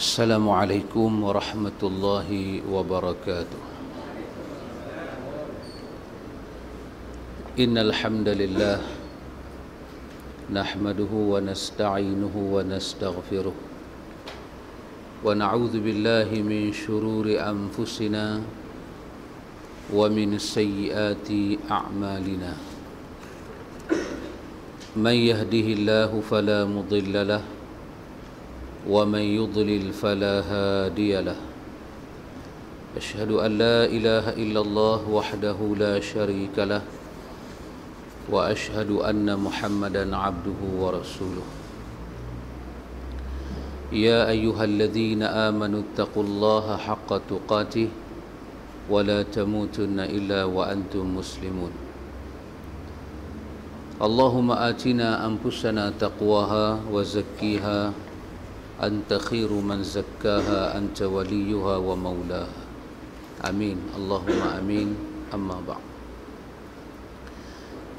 Assalamualaikum warahmatullahi wabarakatuh. Innal hamdalillah nahmaduhu wa nasta'inuhu wa nastaghfiruh wa na'udzu billahi min shururi anfusina wa min sayyiati a'malina. Man yahdihillahu fala mudilla lahu ومن يضلل فلا هادي له أشهد أن لا إله إلا الله وحده لا شريك له وأشهد أن محمدا عبده ورسوله يا أيها الذين آمنوا اتقوا الله حق تقاته ولا تموتن إلا وأنتم مسلمون اللهم آتنا أنفسنا تقواها وزكيها أنت خير من زكاها أنت وليها ومولاها آمين اللهم آمين أما بعد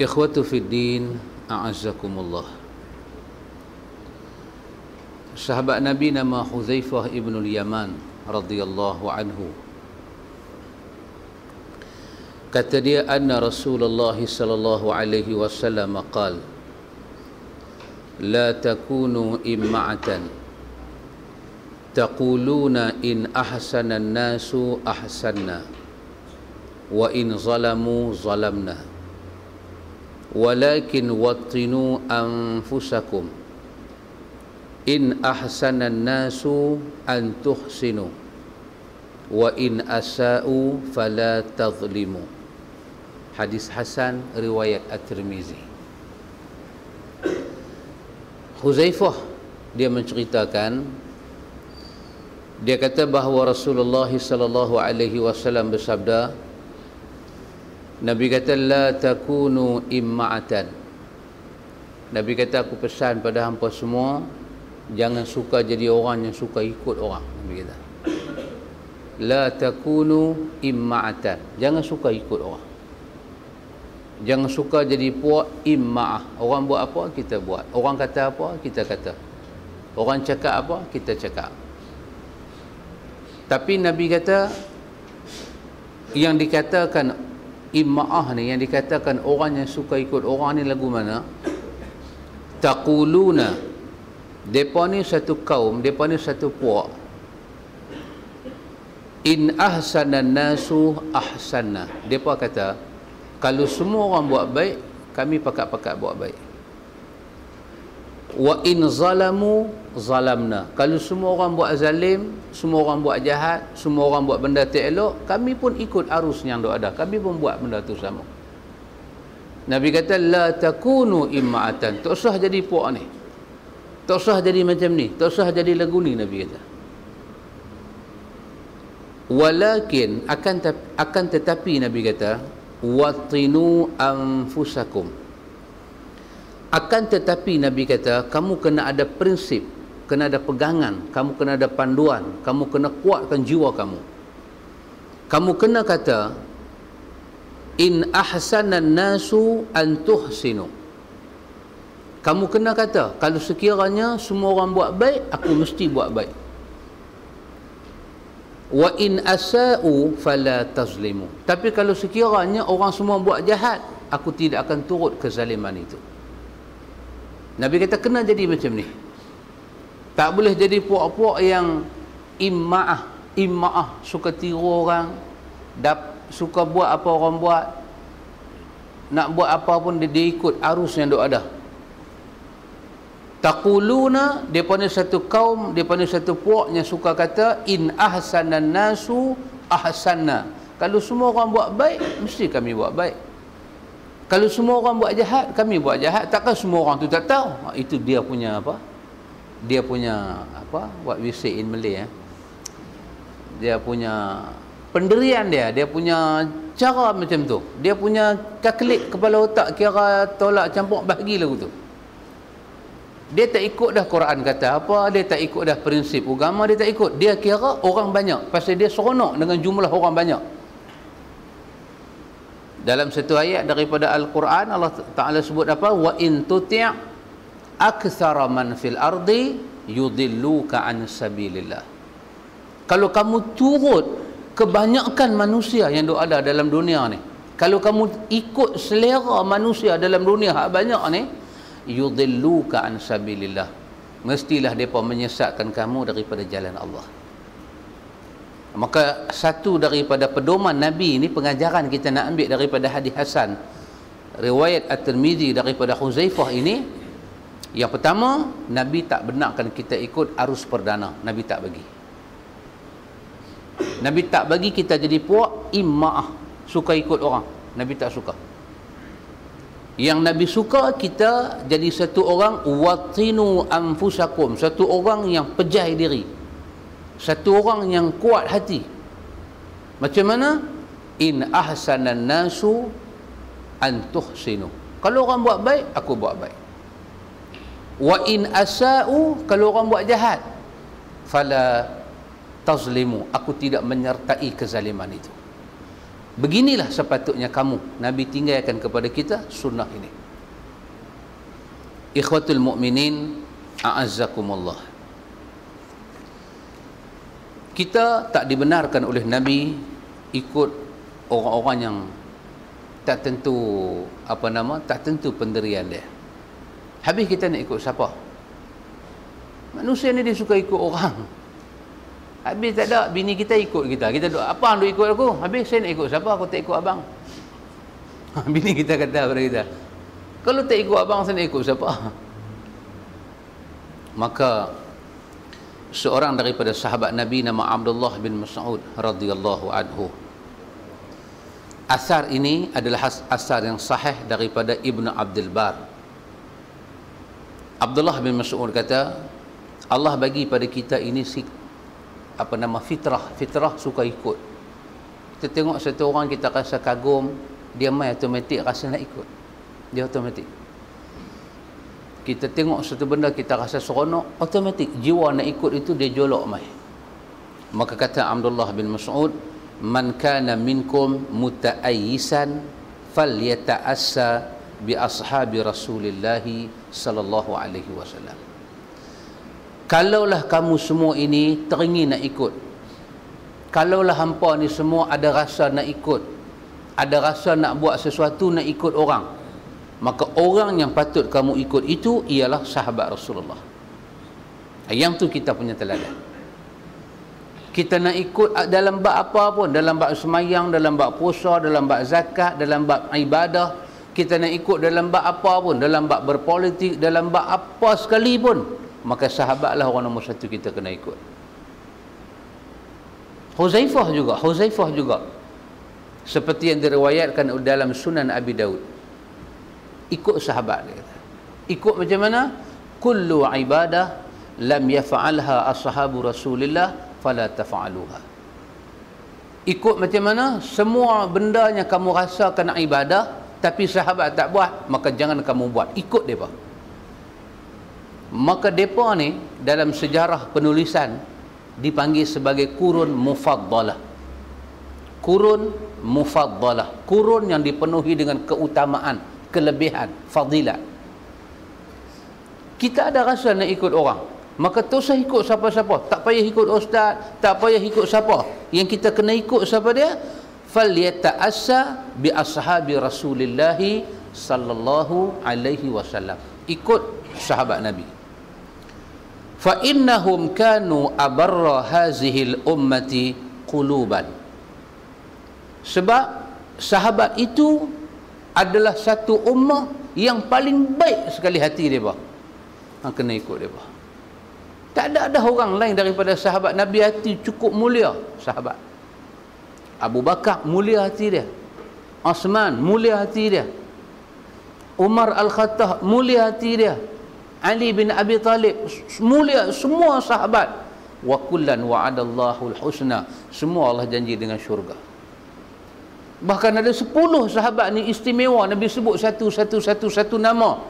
إخوة في الدين أعزكم الله. Sahabat Nabi nama Hudzaifah ibn al-Yaman radhiyallahu anhu, kata dia, anna Rasulullah sallallahu alaihi wasallam qala la takunu imma'atan taquluna in ahsana an-nasu ahsanna wa in zalamu zalamna walakin wattinu anfusakum in ahsana an-nasu an tuhsinu wa in asa'u fala tadhlimu. Hadis hasan riwayat At-Tirmizi. Hudzaifah dia menceritakan, dia kata bahawa Rasulullah sallallahu alaihi wasallam bersabda, Nabi kata la takunu imma'atan. Nabi kata, aku pesan pada hampa semua, jangan suka jadi orang yang suka ikut orang. Nabi kata la takunu imma'atan, jangan suka ikut orang, jangan suka jadi puak imma'ah. Orang buat apa kita buat, orang kata apa kita kata, orang cakap apa kita cakap. Tapi Nabi kata, yang dikatakan imma'ah ni, yang dikatakan orang yang suka ikut orang ni lagu mana? Taquluna, depa ni satu kaum, depa ni satu puak. In ahsana nasu ahsanna, depa kata kalau semua orang buat baik, kami pakat-pakat buat baik. Wa in zalamu zalamna, kalau semua orang buat zalim, semua orang buat jahat, semua orang buat benda tak elok, kami pun ikut arus yang ada, kami pun buat benda tu sama. Nabi kata la takunu imma'atan, tak usah jadi puak ni, tak usah jadi macam ni, tak usah jadi lagu ni. Nabi kata walakin, akan tetapi Nabi kata wattinu anfusakum, akan tetapi Nabi kata kamu kena ada prinsip, kena ada pegangan, kamu kena ada panduan, kamu kena kuatkan jiwa kamu. Kamu kena kata in ahsanan nasu an tuhsinu, kamu kena kata kalau sekiranya semua orang buat baik, aku mesti buat baik. Wa in asa'u fala tazlimu, tapi kalau sekiranya orang semua buat jahat, aku tidak akan turut kezaliman itu. Nabi kata kena jadi macam ni, tak boleh jadi puak-puak yang imma'ah, suka tiru orang, suka buat apa orang buat, nak buat apa pun dia ikut arus yang ada. Taquluna, depa ni satu kaum, depa ni satu puak yang suka kata in ahsanan nasu ahsanna, kalau semua orang buat baik, mesti kami buat baik. Kalau semua orang buat jahat, kami buat jahat. Takkan semua orang tu tak tahu. Itu dia punya apa? Dia punya apa? What we say in Malay, dia punya pendirian dia punya cara macam tu. Dia punya kaklik kepala otak, kira tolak campur bahagi lagu tu. Dia tak ikut dah Quran kata apa, dia tak ikut dah prinsip agama, dia tak ikut. Dia kira orang banyak, pasal dia seronok dengan jumlah orang banyak. Dalam satu ayat daripada Al-Quran, Allah Ta'ala sebut apa? Wa in tuti' aktsara man fil ardi yudilluka an sabilillah. Kalau kamu turut kebanyakan manusia yang ada dalam dunia ni, kalau kamu ikut selera manusia dalam dunia hak banyak ni, yudilluka an sabilillah, mestilah mereka menyesatkan kamu daripada jalan Allah. Maka satu daripada pedoman Nabi ini, pengajaran kita nak ambil daripada hadis Hasan riwayat At-Tirmizi daripada Huzaifah ini, yang pertama, Nabi tak benarkan kita ikut arus perdana. Nabi tak bagi. Nabi tak bagi kita jadi puak ima'ah, suka ikut orang. Nabi tak suka. Yang Nabi suka kita jadi satu orang watinu anfusakum, satu orang yang pejai diri, satu orang yang kuat hati. Macam mana? In ahsanan nasu an tuhsinu. Kalau orang buat baik, aku buat baik. Wa in asa'u, kalau orang buat jahat, fala tazlimu, aku tidak menyertai kezaliman itu. Beginilah sepatutnya kamu. Nabi tinggalkan kepada kita sunnah ini. Ikhwatul mu'minin, a'azzakumullah. Kita tak dibenarkan oleh Nabi ikut orang-orang yang tak tentu tak tentu pendirian dia. Habis kita nak ikut siapa? Manusia ni dia suka ikut orang. Habis tak ada, bini kita ikut kita. Kita duk, apa duk ikut aku? Habis saya nak ikut siapa? Aku tak ikut abang. Bini kita kata kepada kita, kalau tak ikut abang, saya nak ikut siapa? Maka seorang daripada sahabat Nabi nama Abdullah bin Mas'ud radhiyallahu anhu. Asar ini adalah asar yang sahih daripada Ibnu Abdul Bar. Abdullah bin Mas'ud kata, Allah bagi pada kita ini fitrah suka ikut. Kita tengok satu orang kita rasa kagum, dia mai automatik rasa nak ikut. Dia automatik. Kita tengok satu benda kita rasa seronok, automatik jiwa nak ikut itu dia jolok mai. Maka kata Abdullah bin Mas'ud, man kana minkum mutaayyisan falyata'assa bi ashabi Rasulillah sallallahu alaihi wasallam. Kalaulah kamu semua ini teringin nak ikut, kalaulah hampa ni semua ada rasa nak ikut, ada rasa nak buat sesuatu, nak ikut orang, maka orang yang patut kamu ikut itu ialah sahabat Rasulullah. Yang tu kita punya teladan. Kita nak ikut dalam bab apa pun, dalam bab semayang, dalam bab puasa, dalam bab zakat, dalam bab ibadah, kita nak ikut dalam bab apa pun, dalam bab berpolitik, dalam bab apa sekalipun, maka sahabatlah orang nombor satu kita kena ikut. Huzaifah juga seperti yang diriwayatkan dalam Sunan Abi Daud, ikut sahabat dia kata. Ikut macam mana? Kullu ibadah lam yaf'alha ashabu Rasulillah fala taf'aluha. Ikut macam mana? Semua benda yang kamu rasakan ibadah tapi sahabat tak buat, maka jangan kamu buat. Ikut depa. Maka depa ni dalam sejarah penulisan dipanggil sebagai kurun mufaddalah. Kurun mufaddalah, kurun yang dipenuhi dengan keutamaan, kelebihan, fadilat. Kita ada rasa nak ikut orang, maka tak usah ikut siapa-siapa, tak payah ikut ustaz, tak payah ikut siapa. Yang kita kena ikut siapa dia? Falyata'assa bi ashabi Rasulillah sallallahu alaihi wasallam. Ikut sahabat Nabi. Fa innahum kanu abarra hazihil ummati quluban. Sebab sahabat itu adalah satu ummah yang paling baik sekali hati dia. Hang kena ikut dia. Tak ada orang lain daripada sahabat Nabi hati cukup mulia. Sahabat Abu Bakar mulia hati dia, Osman mulia hati dia, Umar Al-Khattab mulia hati dia, Ali bin Abi Talib mulia, semua sahabat. Wa kullan wa'adallahu al-husna, semua Allah janji dengan syurga. Bahkan ada 10 sahabat ni istimewa, Nabi sebut satu nama.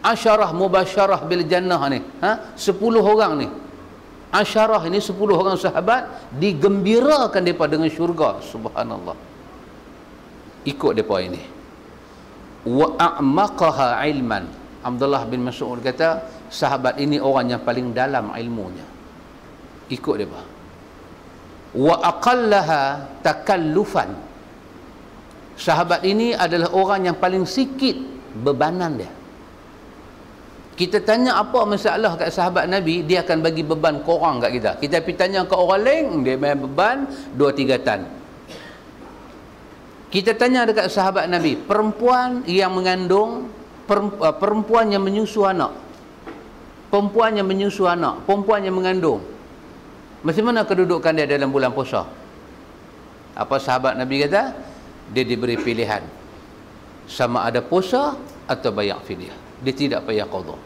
Asyarah mubasyarah bil jannah ni, 10 orang ni. Asyarah ini 10 orang sahabat digembirakan depa dengan syurga. Subhanallah. Ikut depa ini. Wa a'maqaha ilman. Abdullah bin Mas'ud kata, sahabat ini orang yang paling dalam ilmunya. Ikut dia. Wa aqallaha takallufan. Sahabat ini adalah orang yang paling sikit bebanan dia. Kita tanya apa masalah kat sahabat Nabi, dia akan bagi beban korang kat kita. Kita pergi tanya ke orang lain, dia main beban 2-3 tan. Kita tanya dekat sahabat Nabi, perempuan yang mengandung, perempuan yang menyusu anak, perempuan yang menyusu anak, perempuan yang mengandung, macam mana kedudukan dia dalam bulan puasa? Apa sahabat Nabi kata? Dia diberi pilihan, sama ada puasa atau bayar fidyah. Dia tidak payah qadha.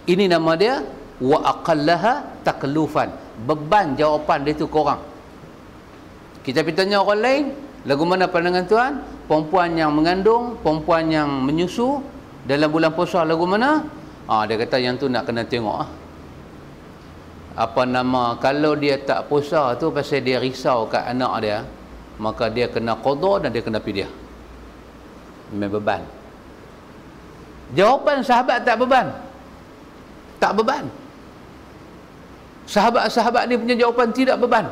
Ini nama dia wa aqallaha taklufan. Beban jawapan dia tu korang. Kita pergi tanya orang lain, lagu mana pandangan tuan? Perempuan yang mengandung, perempuan yang menyusu dalam bulan puasa lagu mana? Dia kata yang tu nak kena tengok. Apa nama, kalau dia tak puasa tu pasal dia risau kat anak dia, maka dia kena qadha dan dia kena fidyah. Memang beban. Jawapan sahabat tak beban. Tak beban. Sahabat-sahabat ni punya jawapan tidak beban.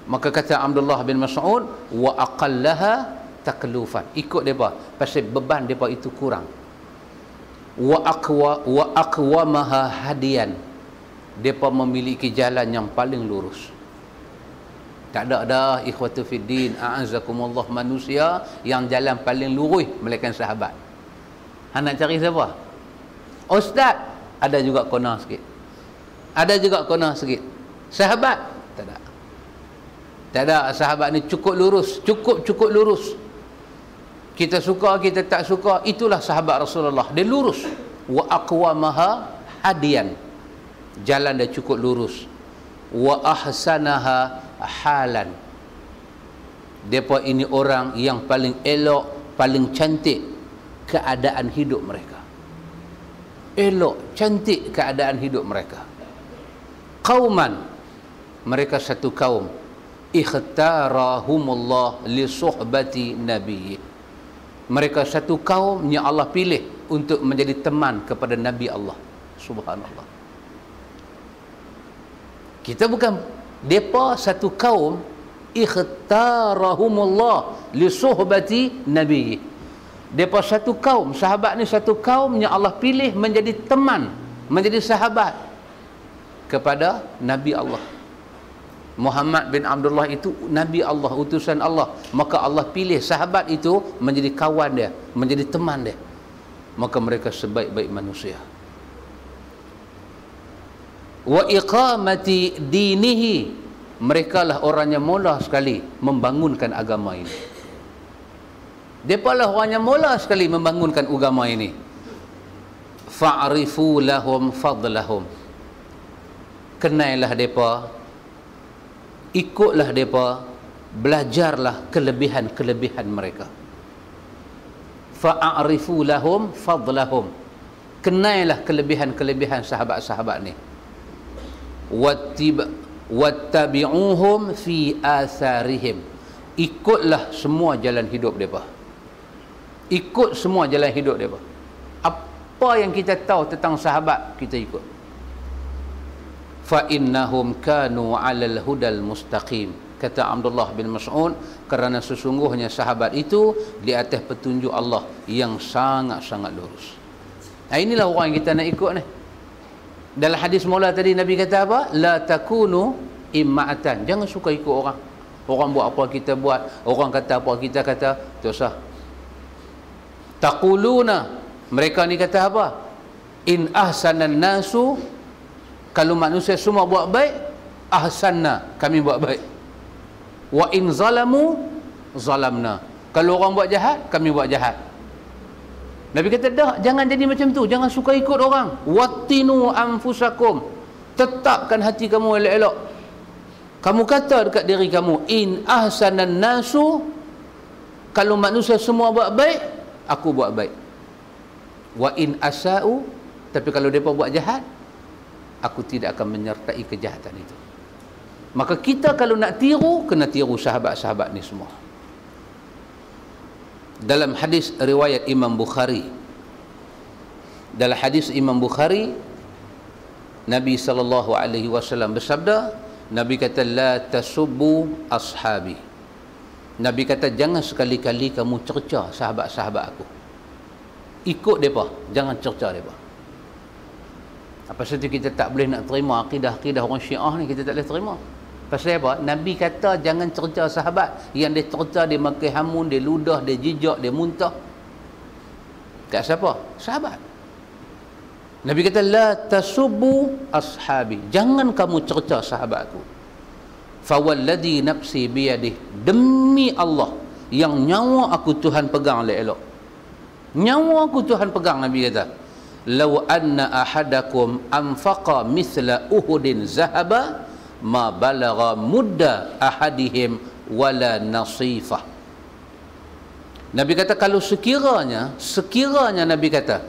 Maka kata Abdullah bin Mas'ud, wa aqallaha taklufan. Ikut depa pasal beban depa itu kurang. Wa aqwamaha hadiyan. Depa memiliki jalan yang paling lurus. Tak ada dah ikhwatu fiddin, a'azakumullah, manusia yang jalan paling lurus melainkan sahabat. Nak cari siapa? Ustaz, ada juga kona sikit. Ada juga kona sikit. Sahabat, tak ada. Tak ada. Sahabat ni cukup lurus, cukup lurus. Kita suka, kita tak suka, itulah sahabat Rasulullah. Dia lurus. Wa aqwamaha hadiyan. Jalan dia cukup lurus. Wa ahsanaha halan. Depa ini orang yang paling elok, paling cantik keadaan hidup mereka. Elok, cantik keadaan hidup mereka. Qauman, mereka satu kaum, ikhtarahumullah li suhbati nabiyyi. Mereka satu kaum yang Allah pilih untuk menjadi teman kepada Nabi Allah. Subhanallah. Kita bukan, depa satu kaum ikhtarahumullah li suhbati nabi. Depa satu kaum, sahabat ni satu kaum yang Allah pilih menjadi teman, menjadi sahabat kepada Nabi Allah. Muhammad bin Abdullah itu Nabi Allah, utusan Allah. Maka Allah pilih sahabat itu menjadi kawan dia, menjadi teman dia. Maka mereka sebaik-baik manusia. Wa iqamati dinihi, mereka lah orang yang mula sekali membangunkan agama ini. Mereka lah orang yang mula sekali membangunkan agama ini. Fa'rifu lahum fadlahum. Kenailah mereka, ikutlah mereka, belajarlah kelebihan-kelebihan mereka. Fa'rifu lahum fadlahum. Kenailah kelebihan-kelebihan sahabat-sahabat ni. Wattabi'uhum fi atharihim. Ikutlah semua jalan hidup mereka. Ikut semua jalan hidup mereka. Apa yang kita tahu tentang sahabat, kita ikut. Fa innahum kanu 'alal hudal mustaqim. Kata Abdullah bin Mas'ud, kerana sesungguhnya sahabat itu di atas petunjuk Allah yang sangat-sangat lurus. Inilah orang yang kita nak ikut ni. Dalam hadis mula tadi Nabi kata apa? La takunu imma'atan. Jangan suka ikut orang. Orang buat apa kita buat, orang kata apa kita kata, tak usah. Taquluna, mereka ni kata apa? In ahsanan nasu, kalau manusia semua buat baik, ahsanna, kami buat baik. Wa in zalamu, zalamna. Kalau orang buat jahat, kami buat jahat. Nabi kata, dah, jangan jadi macam tu. Jangan suka ikut orang. Wattinu anfusakum. Tetapkan hati kamu elok-elok. Kamu kata dekat diri kamu, in ahsanan nasu, kalau manusia semua buat baik, aku buat baik. Wa in asa'u, tapi kalau mereka buat jahat, aku tidak akan menyertai kejahatan itu. Maka kita kalau nak tiru, kena tiru sahabat-sahabat ni semua. Dalam hadis riwayat Imam Bukhari, Dalam hadis Imam Bukhari, Nabi SAW bersabda, Nabi kata, la tasubbu ashabi. Nabi kata, jangan sekali-kali kamu cerca sahabat-sahabat aku. Ikut mereka, jangan cerca mereka. Apa saja kita tak boleh nak terima akidah-akidah orang Syiah ni, kita tak boleh terima. Pasal apa? Nabi kata jangan cerca sahabat. Yang dia cerca, dia makan hamun, dia ludah, dia jijak, dia muntah. Kat siapa? Sahabat. Nabi kata, la tasubbu ashabi. Jangan kamu cerca sahabatku. Fawalladhi nafsi biyadih. Demi Allah yang nyawa aku Tuhan pegang elok-elok. Nyawa aku Tuhan pegang, Nabi kata, law anna ahadakum anfaqa mithla uhudin zahaba ma balagha mudda ahadihim wala nasifah. Nabi kata, kalau sekiranya Nabi kata,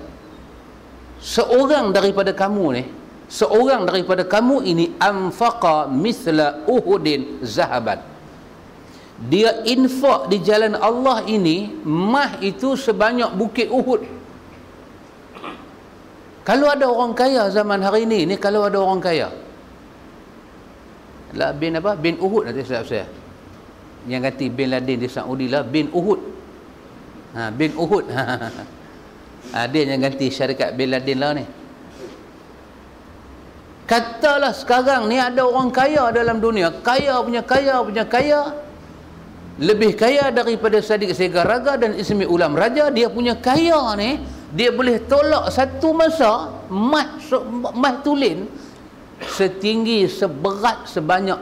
seorang daripada kamu ini anfaqa mithla uhudin zahaban, dia infak di jalan Allah ini, mah itu sebanyak bukit Uhud. Kalau ada orang kaya zaman hari ini, kalau ada orang kaya lah, bin apa? Bin Uhud nanti saya. Yang ganti bin Laden di Saudi lah, bin Uhud. Bin Uhud. Dia yang ganti syarikat bin Laden lah ni. Katalah sekarang ni ada orang kaya dalam dunia, kaya, lebih kaya daripada Sadiq Segaraga dan Ismi Ulam Raja. Dia punya kaya ni, dia boleh tolak satu masa mah tulin setinggi, seberat, sebanyak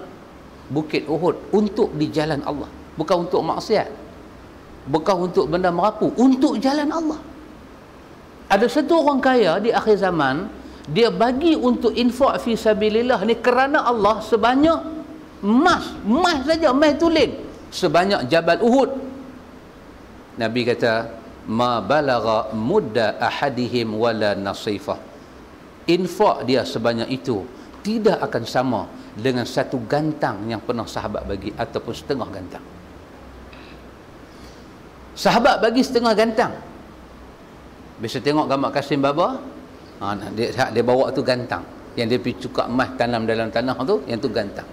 bukit Uhud untuk di jalan Allah. Bukan untuk maksiat, bukan untuk benda merapu, untuk jalan Allah. Ada satu orang kaya di akhir zaman, dia bagi untuk infak fi sabilillah ni kerana Allah sebanyak emas saja, emas tulin sebanyak Jabal Uhud. Nabi kata, ma balagha mudda ahadihim wala nasifah. Infak dia sebanyak itu tidak akan sama dengan satu gantang yang pernah sahabat bagi, ataupun setengah gantang. Sahabat bagi setengah gantang. Biasa tengok gambar Kasim Baba, dia bawa tu gantang, yang dia pergi cukak emas tanam dalam tanah tu, yang tu gantang.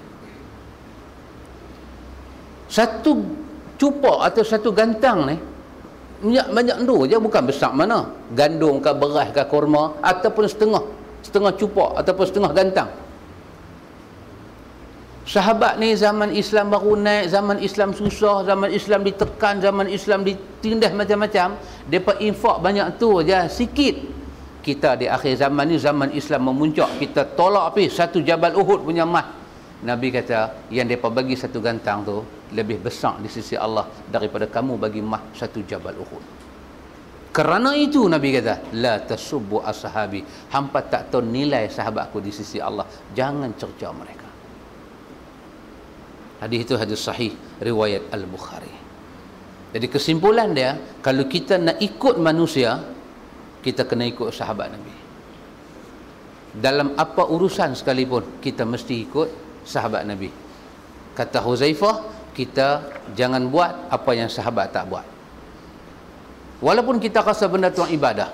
Satu cupak atau satu gantang ni banyak tu je, bukan besar mana, gandum ke beras ke kurma, ataupun setengah cupak ataupun setengah gantang. Sahabat ni zaman Islam baru naik, zaman Islam susah, zaman Islam ditekan, zaman Islam ditindas macam-macam, mereka infak banyak tu je, sikit. Kita di akhir zaman ni, zaman Islam memuncak, kita tolak satu Jabal Uhud punya emas. Nabi kata, yang mereka bagi satu gantang tu lebih besar di sisi Allah daripada kamu bagi emas satu Jabal Uhud. Kerana itu Nabi kata, la tasubbu ashabi, hampa tak tahu nilai sahabatku di sisi Allah, jangan cerca mereka. Hadis itu hadis sahih riwayat Al-Bukhari. Jadi kesimpulan dia, kalau kita nak ikut manusia, kita kena ikut sahabat Nabi. Dalam apa urusan sekalipun, kita mesti ikut sahabat Nabi. Kata Huzaifah, kita jangan buat apa yang sahabat tak buat. Walaupun kita rasa benda tu ibadah,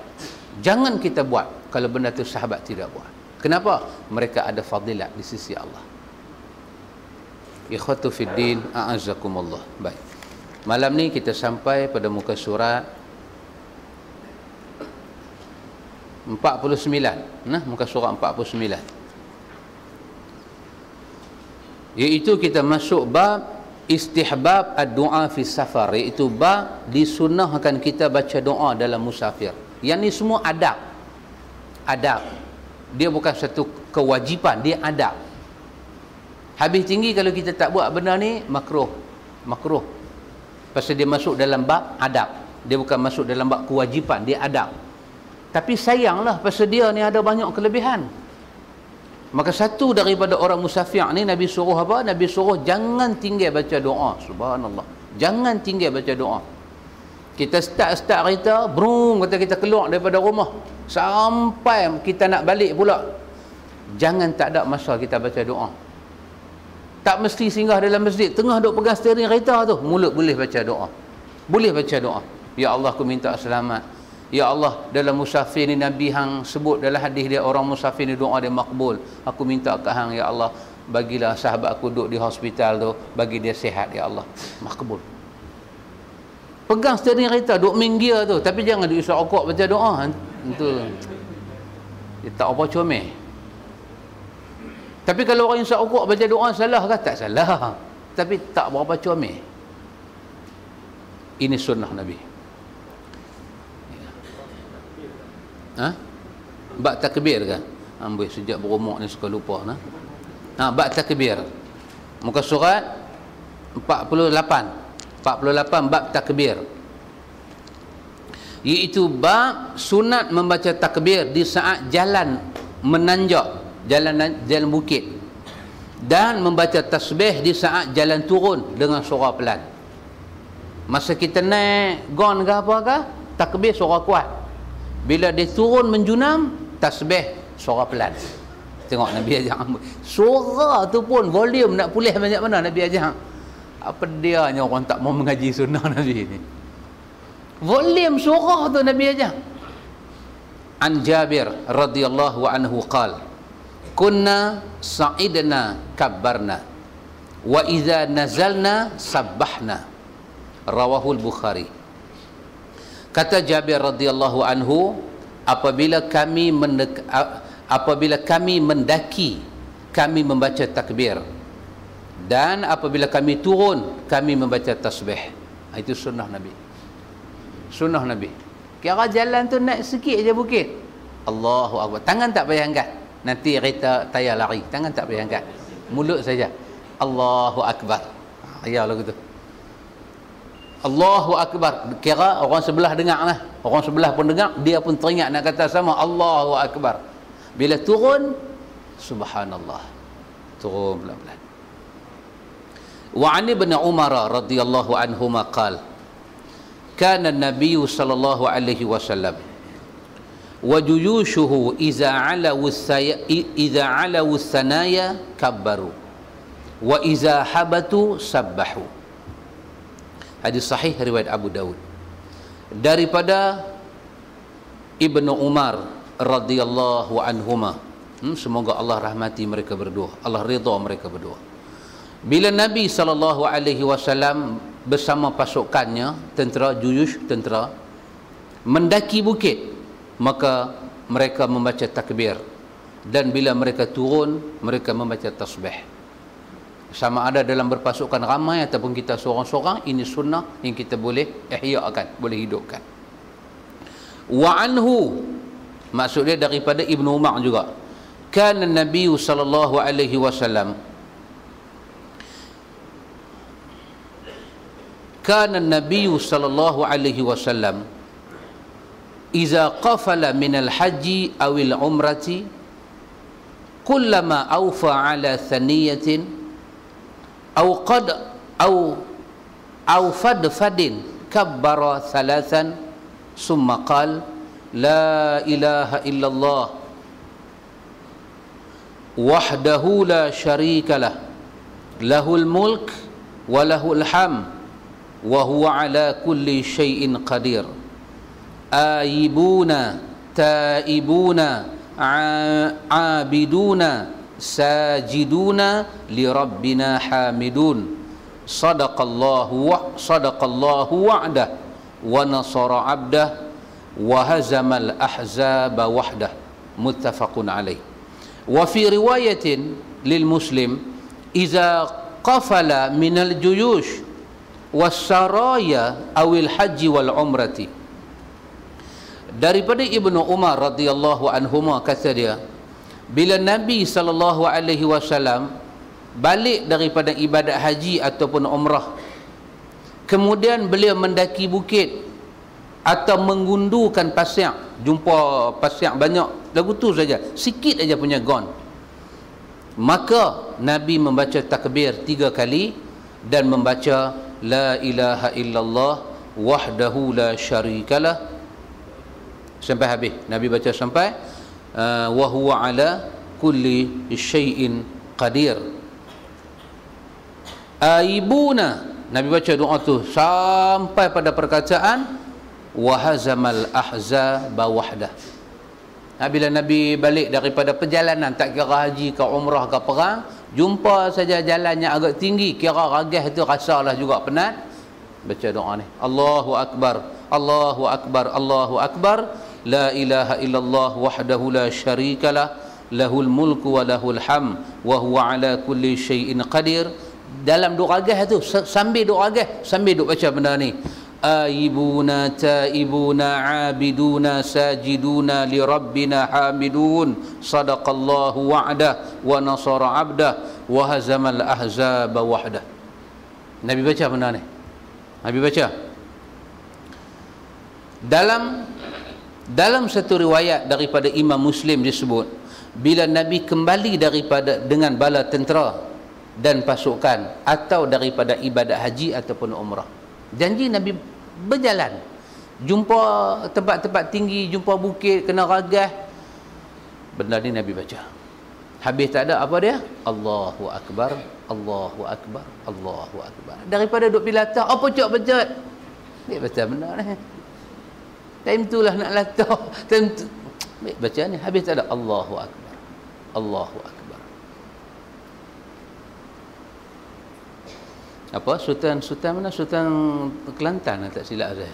jangan kita buat kalau benda tu sahabat tidak buat. Kenapa? Mereka ada fadilat di sisi Allah. Ikhwatu fiddin, a'azzakumullah. Baik, malam ni kita sampai pada muka surat 49. Muka surat 49, iaitu kita masuk bab istihbab ad-du'a fi safar, iaitu bab disunnahkan kita baca doa dalam musafir. Yang ni semua adab. Dia bukan satu kewajipan, dia adab. Habis tinggi kalau kita tak buat benda ni, makruh. Pasal dia masuk dalam bab adab, dia bukan masuk dalam bab kewajipan, dia adab. Tapi sayanglah, pasal dia ni ada banyak kelebihan. Maka satu daripada orang musafir ni, Nabi suruh apa? Nabi suruh jangan tinggal baca doa. Subhanallah, jangan tinggal baca doa. Kita start kereta, kata kita keluar daripada rumah, sampai kita nak balik pula, jangan tak ada masa kita baca doa. Tak mesti singgah dalam masjid, tengah duk pegang steering kereta tu, mulut boleh baca doa. Ya Allah, aku minta selamat. Ya Allah, dalam musafir ni Nabi hang sebut dalam hadis dia, orang musafir ni doa dia makbul. Aku minta ke hang, ya Allah, bagilah sahabat aku duduk di hospital tu, bagi dia sihat, ya Allah. Makbul. Pegang steering kereta, duduk main gear tu, tapi jangan duduk isap rokok baca doa. Itu dia tak apa comel. Tapi kalau orang isap rokok baca doa, salah ke? Tak salah, tapi tak berapa comel. Ini sunnah Nabi. Bak takbir ke? Ambil sejak berumur ni suka lupa nah. Bak takbir. Muka surat 48 bab takbir. Iaitu bab sunat membaca takbir di saat jalan menanjak, jalan bukit, dan membaca tasbih di saat jalan turun dengan suara pelan. Masa kita naik gon ke apa ke, takbir suara kuat. Bila dia turun menjunam, tasbih suara pelan. Tengok Nabi ajar. Suara tu pun volume nak pulih banyak mana Nabi ajar. Apa dianya orang tak mau mengaji sunnah Nabi ni. Volume suara tu Nabi ajar. An Jabir radhiyallahu anhu qala, kunna sa'idna kabbarna wa idza nazalna sabbahna. Rawahul Bukhari. Kata Jabir radhiyallahu anhu, apabila kami mendaki, kami membaca takbir, dan apabila kami turun, kami membaca tasbih. Itu sunnah Nabi. Sunnah Nabi. Kira jalan tu naik sikit aja bukit, Allahu Akbar. Tangan tak payah angkat. Nanti kereta tayar lari. Tangan tak payah angkat. Mulut saja. Allahu Akbar. Ya lagu tu. Allahu Akbar. Kira orang sebelah dengar lah. Orang sebelah pun dengar, dia pun teringat nak kata sama Allahu Akbar. Bila turun, subhanallah. Turun pelan-pelan. Wa 'an ibn Umar radhiyallahu anhuma qala, kana an-nabiy sallallahu alaihi wasallam wa juyushuhu idza 'alaw as-sanaya kabbaru wa idza habatu sabbahu. Hadis sahih riwayat Abu Daud. Daripada Ibnu Umar radhiyallahu anhuma, semoga Allah rahmati mereka berdua, Allah ridha mereka berdua. Bila Nabi sallallahu alaihi wasallam bersama pasukannya, tentera juyush, tentera, mendaki bukit, maka mereka membaca takbir, dan bila mereka turun, mereka membaca tasbih. Sama ada dalam berpasukan ramai ataupun kita seorang-seorang, ini sunnah yang kita boleh ihyakan, boleh hidupkan. Wa anhu, maksudnya daripada Ibnu Umar juga, kana Nabi sallallahu alaihi wasallam, kana Nabi sallallahu alaihi wasallam iza qafala min al-haji aw al-umrati kullama awfa ala thaniyatin أو قد أو فدفد كبر ثلاثا ثم قال لا إله إلا الله وحده لا شريك له له الملك وله الحمد وهو على كل شيء قدير آيبون تائبون عابدون ساجدون لربنا حامدون صدق الله وعده ونصر عبده وهزم الأحزاب وحده متفق عليه. وفي رواية للمسلم إذا قفل من الجيوش والسرايا أو الحج والعمرة. Daripada Ibnu Umar radhiyallahu anhuma, kata dia, bila Nabi sallallahu alaihi wasallam balik daripada ibadat haji ataupun umrah, kemudian beliau mendaki bukit atau menggundukan pasir, jumpa pasir banyak, lagu tu saja, sikit aja punya gon, maka Nabi membaca takbir 3 kali dan membaca la ilaha illallah wahdahu la syarikalah sampai habis. Nabi baca sampai wa huwa ala kulli syai'in qadir. Aibuna, Nabi baca doa tu sampai pada perkataan wa hazamal ahzaba wahdah. Bila Nabi balik daripada perjalanan, tak kira haji ke umrah ke perang, jumpa saja jalannya agak tinggi, kira ragah tu rasalah juga penat, baca doa ni, Allahu Akbar, Allahu Akbar, Allahu Akbar, la ilaha illallah wahdahu la syarikalah, lahul mulku wa lahul ham, wa huwa ala kulli syai'in qadir. Dalam doa ragah tu, sambil doa ragah, sambil duk baca benda ni, aibuna taibuna abiduna sajiduna li rabbina hamidun, sadaqallahu wa'dah wa nasara abdah wa hazamal ahzaba wahdah. Nabi baca benda ni, Nabi baca. Dalam satu riwayat daripada Imam Muslim disebut, bila Nabi kembali daripada dengan bala tentera dan pasukan, atau daripada ibadat haji ataupun umrah, janji Nabi berjalan, jumpa tempat-tempat tinggi, jumpa bukit, kena ragah, benda ni Nabi baca. Habis tak ada apa dia? Allahu Akbar, Allahu Akbar, Allahu Akbar. Daripada duk pilatah, apa cok bejat, dia baca benda ni. Time tu lah nak latah, time tu baca ni. Habis tak ada Allahu Akbar, Allahu Akbar. Apa? Sultan mana? Sultan Kelantan, tak silap saya.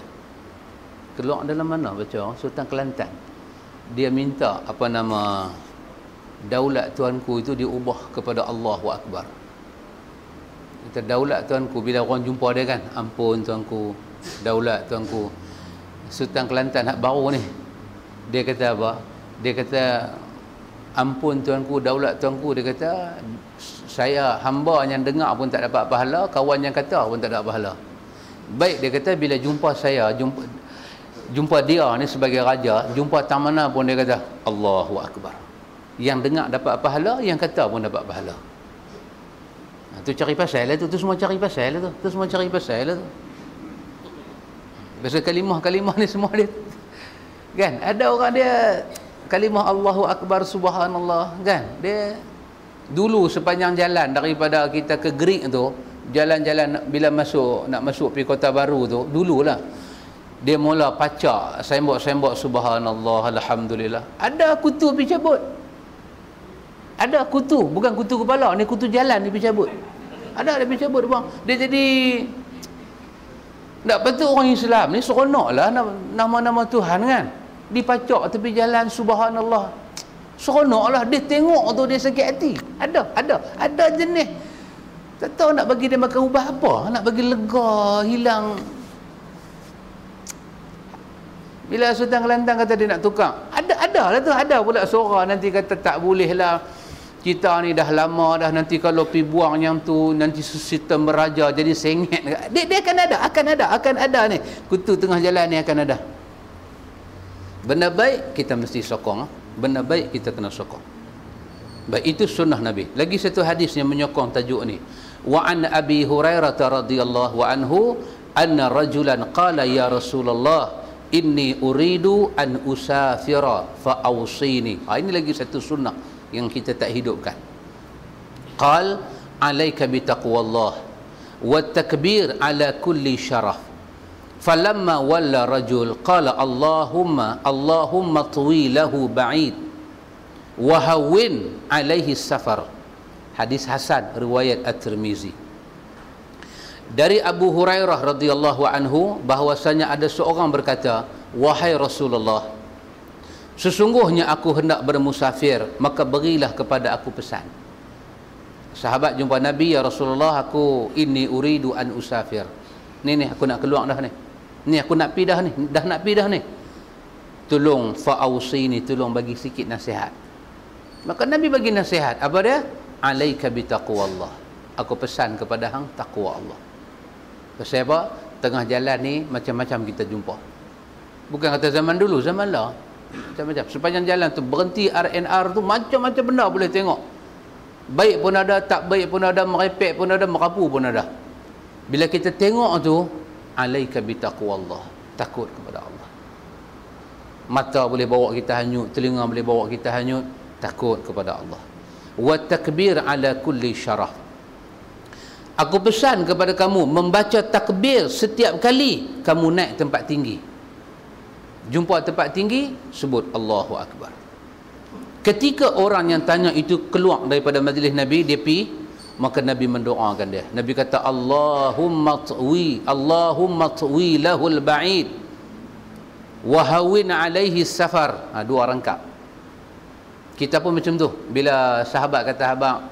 Keluar dalam mana baca? Sultan Kelantan. Dia minta apa nama, daulat tuanku itu diubah kepada Allahu Akbar. Kita daulat tuanku, bila orang jumpa dia kan, ampun tuanku, daulat tuanku. Sultan Kelantan hak baru ni, dia kata apa? Dia kata, ampun tuanku, daulat tuanku. Dia kata, saya hamba yang dengar pun tak dapat pahala, kawan yang kata pun tak dapat pahala. Baik, dia kata, bila jumpa saya, jumpa dia ni sebagai raja, jumpa tak mana pun dia kata Allahu Akbar. Yang dengar dapat pahala, yang kata pun dapat pahala. Tu cari pasal lah tu, semua cari pasal lah tu, semua cari pasal lah tu. Pasal kalimah-kalimah ni semua dia, kan, ada orang dia kalimah Allahu Akbar subhanallah, kan, dia dulu sepanjang jalan daripada kita ke Greek tu, jalan-jalan bila nak masuk pergi Kota Baru tu, dululah dia mula pacak sembok-sembok subhanallah, alhamdulillah. Ada kutu pergi cabut, ada kutu, bukan kutu kepala ni, kutu jalan dia pergi cabut, ada dia pergi cabut bang. Dia jadi tak patut orang Islam ni seronok lah nama-nama Tuhan kan, dipacak tepi jalan subhanallah, seronok lah. Dia tengok tu dia sakit hati. Ada jenis tak tahu nak bagi dia makan ubah apa, nak bagi lega, hilang. Bila Sultan Kelantan kata dia nak tukar, ada lah tu, ada pula suara nanti kata tak boleh lah, kita ni dah lama dah, nanti kalau pi buang yang tu nanti sistem meraja jadi sengit. Dia akan ada ni, kutu tengah jalan ni akan ada. Benda baik kita mesti sokong, benda baik kita kena sokong. Baik, itu sunnah Nabi. Lagi satu hadis yang menyokong tajuk ni, wa an Abi Hurairah radhiyallahu anhu anna rajulan qala ya Rasulullah inni uridu an usafira fa awsini. Ini lagi satu sunnah yang kita tak hidupkan. Qal alaika bi taqwallah wa takbir ala kulli syaraf. Falamma walla rajul qala Allahumma tuwi lahu ba'id wa hawwin alaihi safar. Hadis hasan riwayat At-Tirmizi. Dari Abu Hurairah radhiyallahu anhu bahwasanya ada seorang berkata, wahai Rasulullah, sesungguhnya aku hendak bermusafir, maka berilah kepada aku pesan. Sahabat jumpa Nabi, ya Rasulullah, aku ini uridu an usafir. Ni aku nak keluar dah ni. Ni aku nak pi dah ni, dah nak pi dah ni. Tolong fa'ausini, tolong bagi sikit nasihat. Maka Nabi bagi nasihat. Apa dia? Alaika bi taqwallah. Aku pesan kepada hang takwa Allah. Pasal apa? Tengah jalan ni macam-macam kita jumpa. Bukan kata zaman dulu, zaman lah. Macam-macam. Sepanjang jalan tu berhenti R&R tu macam-macam benda boleh tengok. Baik pun ada, tak baik pun ada, merepek pun ada, merapu pun ada. Bila kita tengok tu, alaika bi taqwallah, takut kepada Allah. Mata boleh bawa kita hanyut, telinga boleh bawa kita hanyut, takut kepada Allah. Wa takbir ala kulli syaraf. Aku pesan kepada kamu membaca takbir setiap kali kamu naik tempat tinggi. Jumpa tempat tinggi, sebut Allahu Akbar. Ketika orang yang tanya itu keluar daripada majlis Nabi, dia pergi, maka Nabi mendoakan dia. Nabi kata, Allahumma twi lahul ba'id wa hawin alaihi safar. Dua rangkap. Kita pun macam tu. Bila sahabat kata, abang,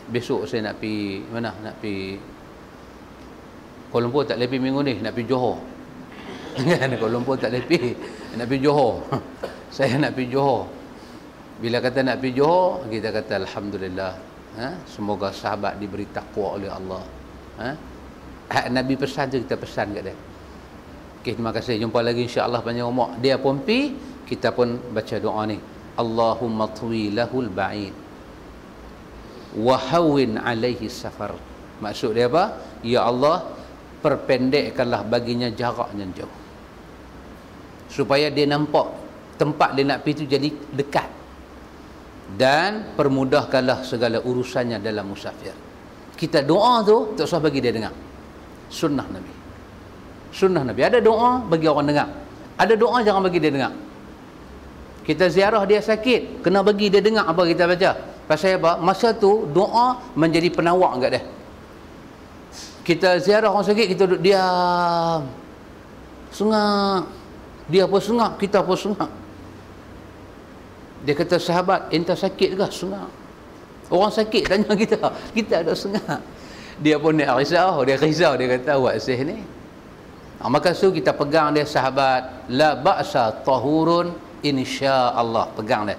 besok saya nak pergi mana? Nak pergi Kuala Lumpur, tak lepas minggu ni, nak pergi Johor. Kuala Lumpur tak lepas, nak pergi Johor. Saya nak pergi Johor. Bila kata nak pergi Johor, kita kata alhamdulillah, semoga sahabat diberi takwa oleh Allah. Nabi pesan tu, kita pesan kat dia. Okay, terima kasih, jumpa lagi insya-Allah panjang umur. Dia pun pergi, kita pun baca doa ni, Allahumma twi lahul ba'id wa hawin alaihi safar. Maksud dia apa? Ya Allah, perpendekkanlah baginya jarak yang jauh, supaya dia nampak tempat dia nak pergi itu jadi dekat, dan permudahkanlah segala urusannya dalam musafir. Kita doa tu tak usah bagi dia dengar. Sunnah Nabi. Sunnah Nabi. Ada doa bagi orang dengar, ada doa jangan bagi dia dengar. Kita ziarah dia sakit, kena bagi dia dengar apa kita baca. Pasal apa? Masa tu doa menjadi penawar kat dia. Kita ziarah orang sakit, kita duduk diam, sengak. Dia pun sengak, kita pun sengak. Dia kata, sahabat, ente sakit ke? Sengak. Orang sakit tanya kita ada sengak. Dia pun dia risau, dia kata, awak sih ni. Maka kita pegang dia, sahabat, la ba'sa tahurun insya-Allah. Pegang dia.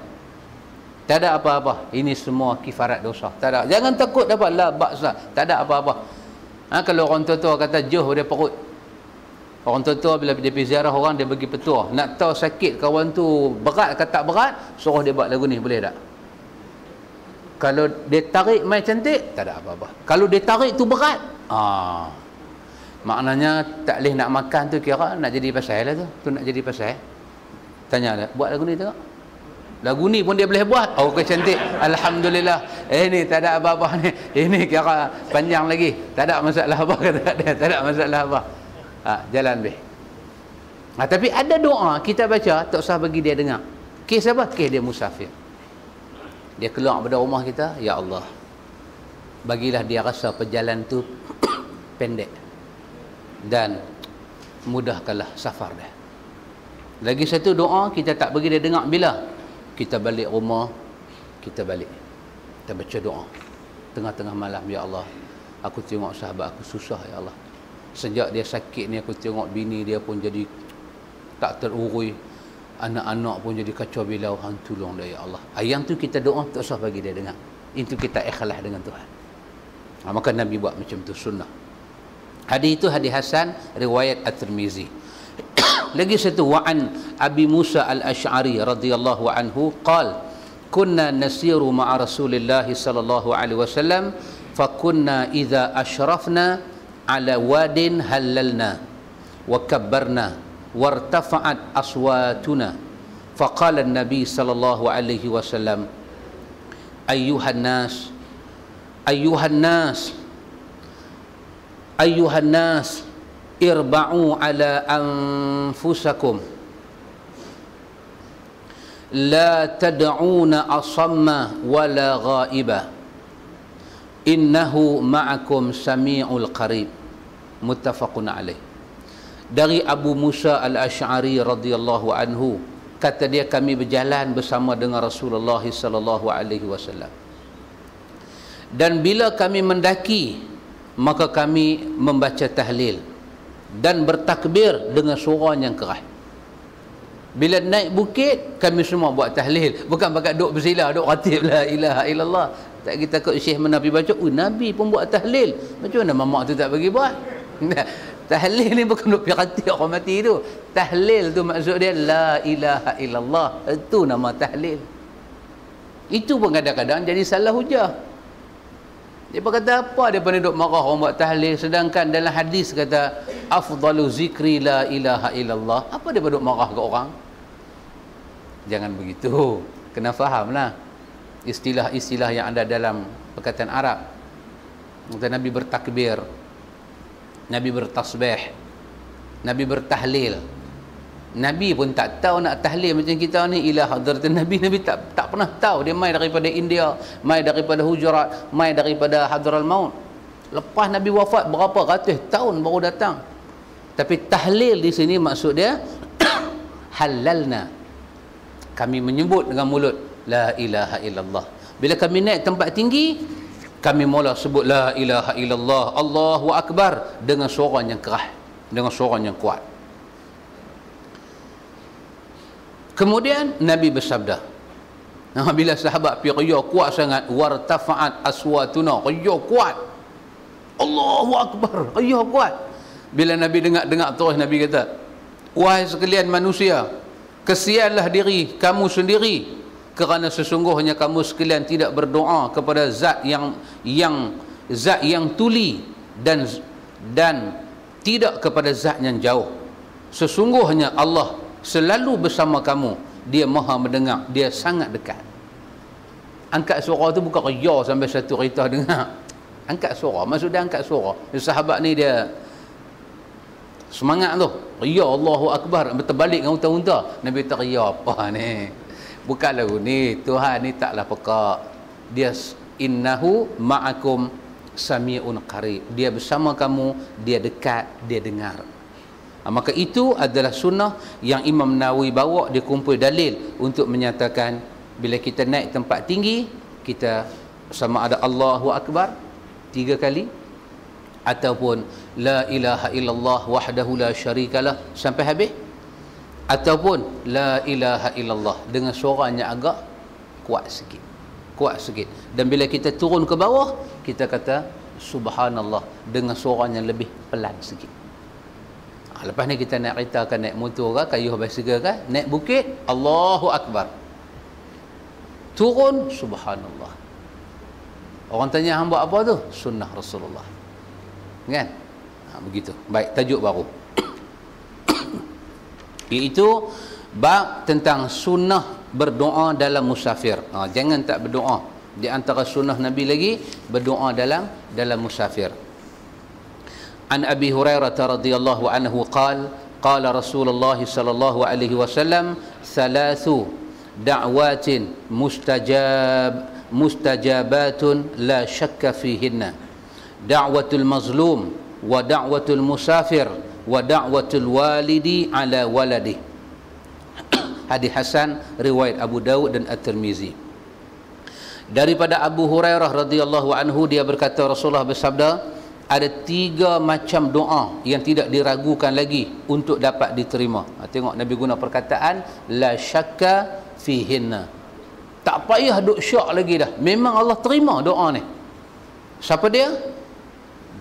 Tak ada apa-apa. Ini semua kifarat dosa. Tak ada. Jangan takut dapat la ba'sa. Tak ada apa-apa. Kalau orang tua-tua kata jauh dia perut. Orang tua-tua bila dia pergi ziarah orang, dia bagi petua. Nak tahu sakit kawan tu berat ke tak berat, suruh dia buat lagu ni, boleh tak? Kalau dia tarik mai cantik, tak ada apa-apa. Kalau dia tarik tu berat, maknanya tak boleh nak makan tu, kira nak jadi pasal lah tu. Tu nak jadi pasal. Tanya dia, buat lagu ni tengok. Lagu ni pun dia boleh buat. Oh, cantik. Alhamdulillah. Ni tak ada apa-apa ni. Ini kira panjang lagi. Tak ada masalah apa kata dia. Tak ada masalah apa. Jalan be. Tapi ada doa kita baca, tak usah bagi dia dengar. Kes apa? Kes dia musafir. Dia keluar dari rumah kita, ya Allah, bagilah dia rasa perjalanan tu pendek, dan mudahkanlah safar dia. Lagi satu doa kita tak bagi dia dengar, bila kita balik rumah, kita balik, kita baca doa tengah-tengah malam, ya Allah, aku tengok sahabat aku susah, ya Allah. Sejak dia sakit ni, aku tengok bini dia pun jadi tak terurui, anak-anak pun jadi kacau bilau, hang tolong dia, ya Allah. Yang tu kita doa, tak usah bagi dia dengar. Itu kita ikhlas dengan Tuhan. Maka Nabi buat macam tu, sunnah. Hadis itu hadis hasan, riwayat At-Tirmizi. Lagi satu, wa'an Abi Musa al-Ash'ari radhiyallahu anhu qala kunna nasiru ma'a Rasulillah sallallahu alaihi wasallam fa kunna idza ashrafna ala wadin halalna wa kabbarna wartafa'at aswatuna faqala an-nabi sallallahu alaihi wasallam ayyuhan nas ayyuhan nas ayyuhan nas irba'u ala anfusakum la tad'una asamma wala ghaiba innahu ma'akum sami'ul qarib. Muttafaqun alaih. Dari Abu Musa al-Ash'ari radhiyallahu anhu, kata dia, kami berjalan bersama dengan Rasulullah sallallahu alaihi wasallam, dan bila kami mendaki, maka kami membaca tahlil dan bertakbir dengan suara yang keras. Bila naik bukit, kami semua buat tahlil. Bukan pakai duk bersilah, duk ratib la ilaha illallah. Tak kita takut Syekh Nabi baca, Nabi pun buat tahlil. Macam mana mamak tu tak bagi buat? Tahlil ni bukan duk ratib orang mati tu. Tahlil tu maksud dia la ilaha illallah. Itu nama tahlil. Itu pun kadang-kadang jadi salah hujah. Dia berkata apa dia duk marah orang buat tahlil, sedangkan dalam hadis kata afdalu zikri la ilaha illallah. Apa dia duk marah ke orang? Jangan begitu. Kena fahamlah istilah-istilah yang ada dalam perkataan Arab. Kata Nabi bertakbir, Nabi bertasbih, Nabi bertahlil. Nabi pun tak tahu nak tahlil macam kita ni. Ila hadratin Nabi, Nabi tak pernah tahu. Dia mai daripada India, mai daripada Hujurat, mai daripada Hadral Maut. Lepas Nabi wafat berapa ratus tahun baru datang. Tapi tahlil di sini maksud dia halalna, kami menyebut dengan mulut la ilaha illallah. Bila kami naik tempat tinggi, kami mula sebut la ilaha illallah, Allahu akbar, dengan suara yang keras, dengan suara yang kuat. Kemudian Nabi bersabda, bila sahabat pergi riya kuat sangat, wartafa'at aswatuna, riya kuat, Allahu akbar, riya kuat. Bila Nabi dengar terus, Nabi kata, wahai sekalian manusia, kesianlah diri kamu sendiri, kerana sesungguhnya kamu sekalian tidak berdoa kepada zat yang tuli dan tidak kepada zat yang jauh. Sesungguhnya Allah selalu bersama kamu, dia maha mendengar, dia sangat dekat. Angkat suara tu bukan riya sampai satu kereta dengar. Angkat suara, maksud dia angkat suara. Sahabat ni dia semangat tu, riya Allahu akbar, terbalik dengan unta-unta. Nabi kata, riya apa ni? Bukanlah ni, Tuhan ni taklah pekak. Dia innahu ma'akum sami'un qarib. Dia bersama kamu, dia dekat, dia dengar. Maka itu adalah sunnah yang Imam Nawawi bawa, dia kumpul dalil untuk menyatakan bila kita naik tempat tinggi, kita sama ada Allahu akbar 3 kali, ataupun la ilaha illallah wahdahu la syarikalah sampai habis, ataupun la ilaha illallah dengan suaranya agak kuat sikit. Dan bila kita turun ke bawah, kita kata subhanallah dengan suaranya lebih pelan sikit. Lepas ni kita naik kereta ke, naik motor ke, kayuh basikal ke, naik bukit, Allahu akbar, turun subhanallah. Orang tanya, hang buat apa tu? Sunnah Rasulullah, kan? Begitu. Baik, tajuk baru iaitu bab tentang sunnah berdoa dalam musafir. Jangan tak berdoa. Di antara sunnah Nabi lagi berdoa dalam musafir. An Abi Hurairah radhiyallahu anhu qala Rasulullah sallallahu alaihi wasallam, thalathu da'watin mustajabatun la syakka fihinna, da'watul mazlum wa da'watul musafir wa da'watul walidi ala waladi. Hadis hasan riwayat Abu Daud dan At-Tirmizi. Daripada Abu Hurairah radhiyallahu anhu, dia berkata Rasulullah bersabda, ada 3 macam doa yang tidak diragukan lagi untuk dapat diterima. Tengok Nabi guna perkataan la syakka fihinna. Tak payah duk syak lagi dah, memang Allah terima doa ni. Siapa dia?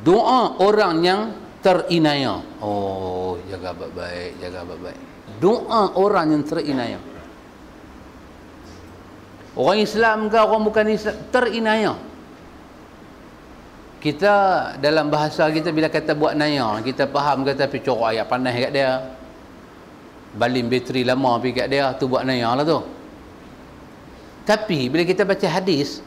Doa orang yang terinaya. Oh, jaga baik-baik, jaga baik-baik. Doa orang yang terinaya. Orang Islam ke orang bukan Islam, terinaya. Kita dalam bahasa kita bila kata buat naya, kita faham kata pergi corok ayat panas kat dia, baling bateri lama pergi kat dia, tu buat naya lah tu. Tapi bila kita baca hadis,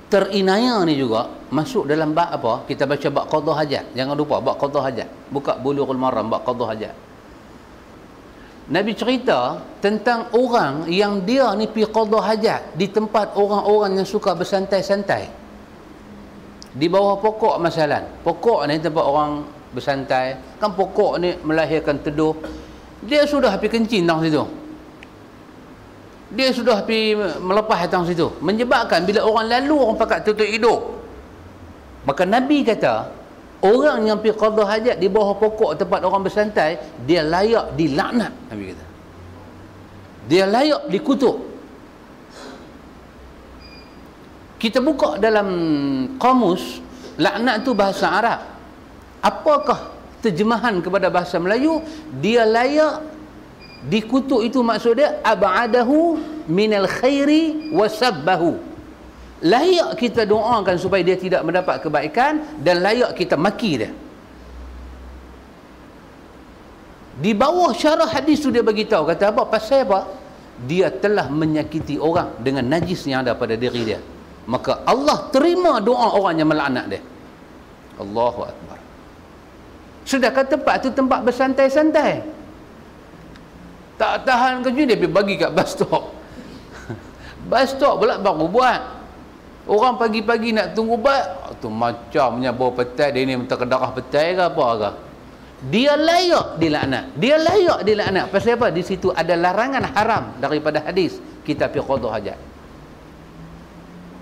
terinaya ni juga masuk dalam bab apa? Kita baca bab qada hajat. Jangan lupa bab qada hajat. Buka Bulughul Maram bab qada hajat. Nabi cerita tentang orang yang dia ni pergi qada hajat di tempat orang-orang yang suka bersantai-santai. Di bawah pokok masalah. Pokok ni tempat orang bersantai. Kan pokok ni melahirkan teduh. Dia sudah pergi kencing tang situ. Dia sudah pergi melepas tang situ. Menyebabkan bila orang lalu, orang pakat tutup hidung. Maka Nabi kata, orang yang pergi qada hajat di bawah pokok tempat orang bersantai, dia layak dilaknat. Nabi kata, dia layak dikutuk. Kita buka dalam kamus, laknat tu bahasa Arab. Apakah terjemahan kepada bahasa Melayu? Dia layak dikutuk, itu maksud dia ab'adahu minal khairi wa sabbahu. Layak kita doakan supaya dia tidak mendapat kebaikan, dan layak kita maki dia. Di bawah syarah hadis tu dia bagi tahu, kata apa? Pasal apa? Dia telah menyakiti orang dengan najis yang ada pada diri dia. Maka Allah terima doa orang yang melaknat dia. Allahu Akbar. Sedangkan tempat tu tempat bersantai-santai. Tak tahan kerja dia pergi bagi kat bus stop. Bus stop pula baru buat. Orang pagi-pagi nak tunggu bas, tu macamnya bau petai, dia ni minta kedarah petai ke apa ke. Dia layak dilaknat. Dia layak dilaknat. Pasal apa? Di situ ada larangan haram daripada hadis. Kita pergi qada hajat.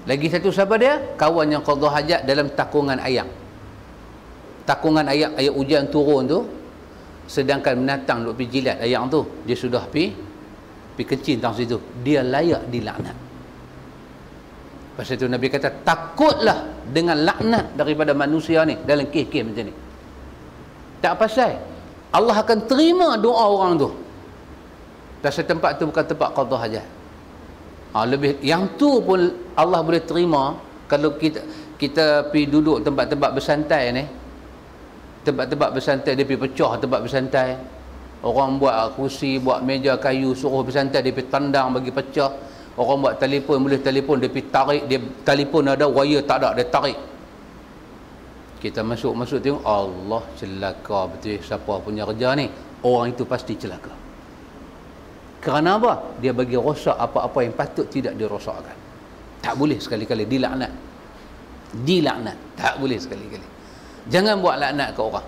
Lagi satu siapa dia? Kawan yang qada hajat dalam takungan ayak. Takungan ayak, ayak hujan turun tu, sedangkan binatang duk pergi jilat ayak tu, dia sudah pergi kencing tang situ. Dia layak dilaknat. Pasal itu Nabi kata, takutlah dengan laknat daripada manusia ni dalam kes-kes macam ni. Tak pasal Allah akan terima doa orang tu. Pasal tempat tu bukan tempat qada hajat. Lebih yang tu pun Allah boleh terima kalau kita pergi duduk tempat-tempat bersantai ni. Tempat-tempat bersantai dia pergi pecah tempat bersantai. Orang buat kursi, buat meja kayu suruh bersantai, dia pergi tandang bagi pecah. Orang buat telefon, boleh telefon, dia pergi tarik, dia telefon ada wire tak ada, dia tarik. Kita masuk tengok, Allah, celaka betul siapa punya kerja ni. Orang itu pasti celaka. Kerana apa? Dia bagi rosak apa-apa yang patut tidak dirosakkan. Tak boleh sekali-kali dilaknat. Dilaknat. Tak boleh sekali-kali. Jangan buat laknat ke orang.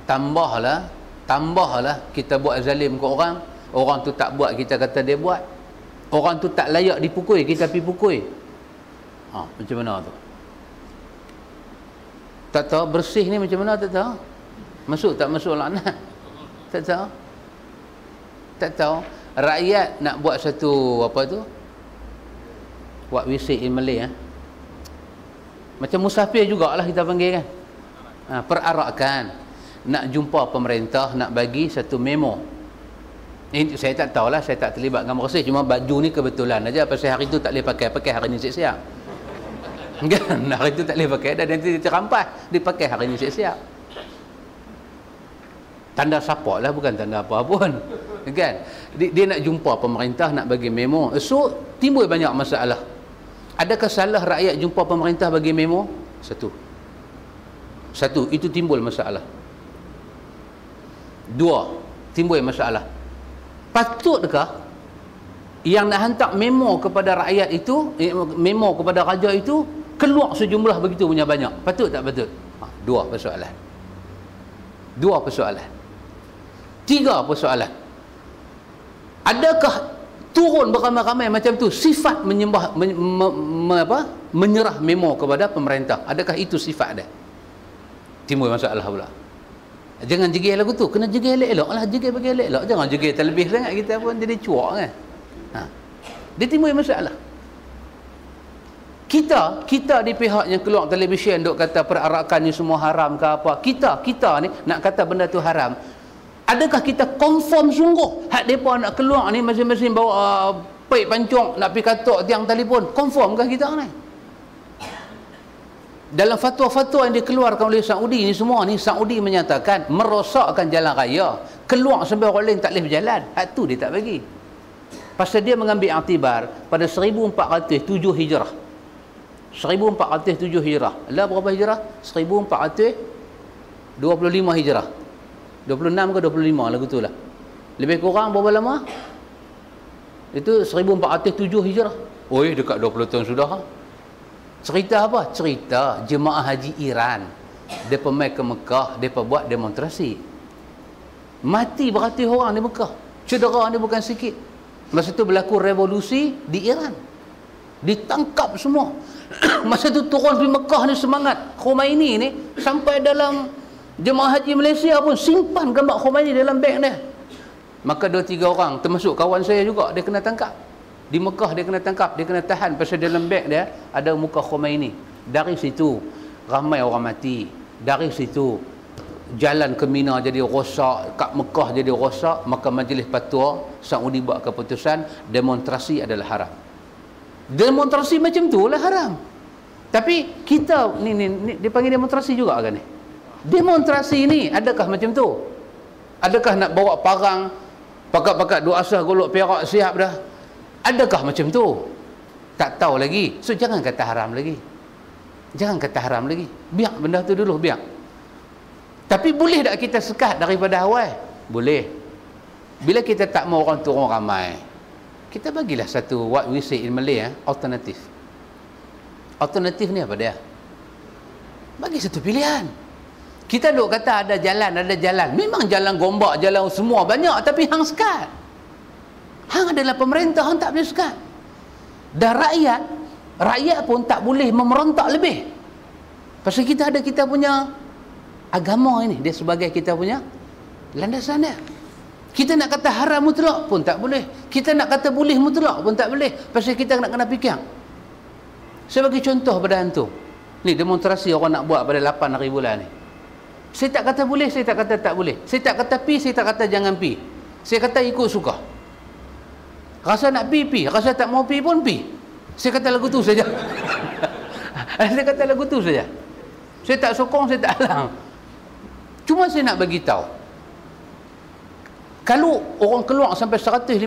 Tambahlah kita buat zalim ke orang. Orang tu tak buat, kita kata dia buat. Orang tu tak layak dipukul, kita pergi pukul. Macam mana tu? Tak tahu bersih ni macam mana, tak tahu. Masuk tak masuk laknat? Tak tahu. Tak tahu. Rakyat nak buat satu apa tu? Buat WC in Malay macam musafir jugalah kita panggil kan. Perarakan. Nak jumpa pemerintah, nak bagi satu memo. Ini saya tak tahulah, saya tak terlibat dengan bersih, cuma baju ni kebetulan aja pasal hari tu tak boleh pakai hari ni siap-siap. Kan? Hari tu tak boleh pakai dan nanti terrampas, dipakai hari ni siap-siap. Tanda support lah, bukan tanda apa pun. Kan? Dia nak jumpa pemerintah, nak bagi memo. So timbul banyak masalah. Adakah salah rakyat jumpa pemerintah bagi memo? Satu, itu timbul masalah. Dua, timbul masalah. Patutkah yang nak hantar memo kepada rakyat itu, memo kepada raja itu, keluar sejumlah begitu punya banyak? Patut tak patut? Dua persoalan. Tiga persoalan. Adakah turun beramai-ramai macam tu sifat menyerah memo kepada pemerintah? Adakah itu sifat dia? Timbul masalah pula. Jangan jegil lagu tu, kena jegil elok-elok lah, jegil bagi elok-elok, jangan jegil terlebih sangat, kita pun jadi cuak kan. Dia timbul masalah. Kita di pihak yang keluar televisyen duk kata perarakan ni semua haram ke apa, kita ni nak kata benda tu haram. Adakah kita confirm sungguh hak depa nak keluar ni masing-masing bawa paip pancung nak pergi katuk tiang telefon? Confirmkah kita ni? Dalam fatwa-fatwa yang dikeluarkan oleh Saudi ni semua ni, Saudi menyatakan merosakkan jalan raya, keluar sampai orang lain tak boleh berjalan. Hak tu dia tak bagi. Pasal dia mengambil iktibar pada 1407 Hijrah. 1407 Hijrah. Lah berapa Hijrah? 1425 Hijrah. 26 ke 25 lagu tu lah. Lebih kurang berapa lama? Itu 1407 Hijrah. Oi, dekat 20 tahun sudah. Cerita apa? Cerita jemaah haji Iran. Mereka mai ke Mekah, mereka buat demonstrasi. Mati beratus orang di Mekah. Cedera ni bukan sikit. Masa tu berlaku revolusi di Iran. Ditangkap semua. Masa tu turun di Mekah ni semangat. Khomeini ni sampai dalam jemaah haji Malaysia pun simpan gambar Khomeini dalam beg dia. Maka 2-3 orang termasuk kawan saya juga, dia kena tangkap. Di Mekah dia kena tangkap, dia kena tahan pasal dalam beg dia ada muka Khomeini. Dari situ ramai orang mati. Dari situ jalan ke Mina jadi rosak, kat Mekah jadi rosak. Maka majlis fatwa Saudi buat keputusan demonstrasi adalah haram. Demonstrasi macam tu lah haram. Tapi kita ni dia panggil demonstrasi juga kan ni? Demonstrasi ni adakah macam tu? Adakah nak bawa parang pakat-pakat dua asah golok perak siap dah? Adakah macam tu? Tak tahu lagi. So jangan kata haram lagi. Jangan kata haram lagi. Biar benda tu dulu, biar. Tapi boleh tak kita sekat daripada awal? Boleh. Bila kita tak mau orang turun ramai, kita bagilah satu, what we say in Malay, alternatif. Alternatif ni apa dia? Bagi satu pilihan. Kita duk kata ada jalan. Memang jalan gombak, jalan semua banyak, tapi hang sekat. Hang adalah pemerintah, hang tak boleh sekat. Dan rakyat pun tak boleh memerontak lebih. Pasal kita ada kita punya agama ini, dia sebagai kita punya landasan dia. Kita nak kata haram mutlak pun tak boleh. Kita nak kata boleh mutlak pun tak boleh. Pasal kita nak kena fikir. Saya bagi contoh pada antum. Ni demonstrasi orang nak buat pada 8 hari bulan ni. Saya tak kata boleh, saya tak kata tak boleh. Saya tak kata pi, saya tak kata jangan pi. Saya kata ikut suka. Rasa nak pi. Rasa tak mau pi pun pi. Saya kata lagu tu saja. Saya kata lagu tu saja. Saya tak sokong, saya tak halang. Cuma saya nak bagi tahu. Kalau orang keluar sampai 150,000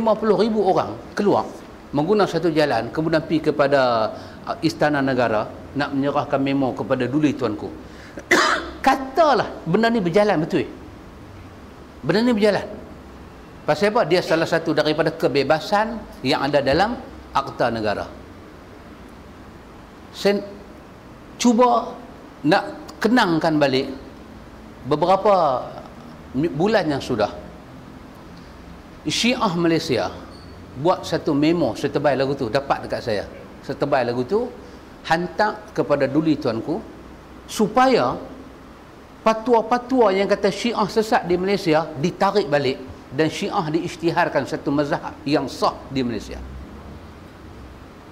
orang keluar menggunakan satu jalan, kemudian pergi kepada Istana Negara nak menyerahkan memo kepada Duli Tuanku. Katalah benda ni berjalan betul. Benda ni berjalan. Pasal apa? Dia salah satu daripada kebebasan yang ada dalam Akta Negara. Saya cuba nak kenangkan balik beberapa bulan yang sudah Syiah Malaysia buat satu memo setebal lagu tu, dapat dekat saya setebal lagu tu, hantar kepada Duli Tuanku supaya patwa-patwa yang kata Syiah sesat di Malaysia ditarik balik dan Syiah diisytiharkan satu mazhab yang sah di Malaysia.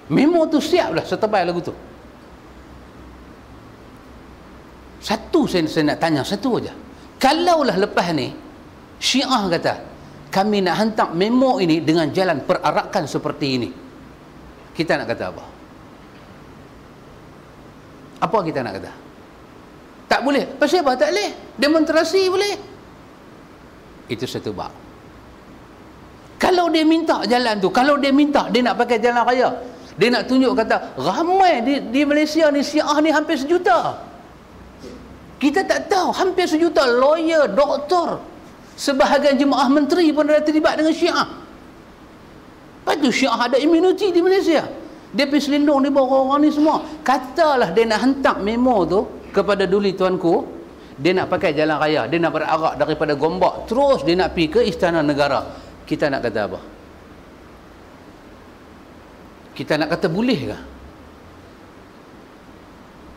Memo tu siaplah setebal lagu tu. Satu saya nak tanya, satu aja. Kalaulah lepas ni Syiah kata kami nak hantar memo ini dengan jalan perarakan seperti ini, kita nak kata apa? Apa kita nak kata? Tak boleh. Pasal apa tak boleh? Demonstrasi boleh. Itu satu bab. Kalau dia minta jalan tu, kalau dia minta dia nak pakai jalan raya, dia nak tunjuk kata ramai di Malaysia ni Syiah ni hampir 1 juta. Kita tak tahu, hampir 1 juta lawyer, doktor, sebahagian jemaah menteri pun ada terlibat dengan Syiah. Lepas tu Syiah ada immunity di Malaysia. Dia pergi selindung di bawah orang ni semua. Katalah dia nak hantar memo tu kepada Duli Tuanku, dia nak pakai jalan raya, dia nak berarak daripada Gombak terus dia nak pergi ke Istana Negara. Kita nak kata apa? Kita nak kata boleh ke?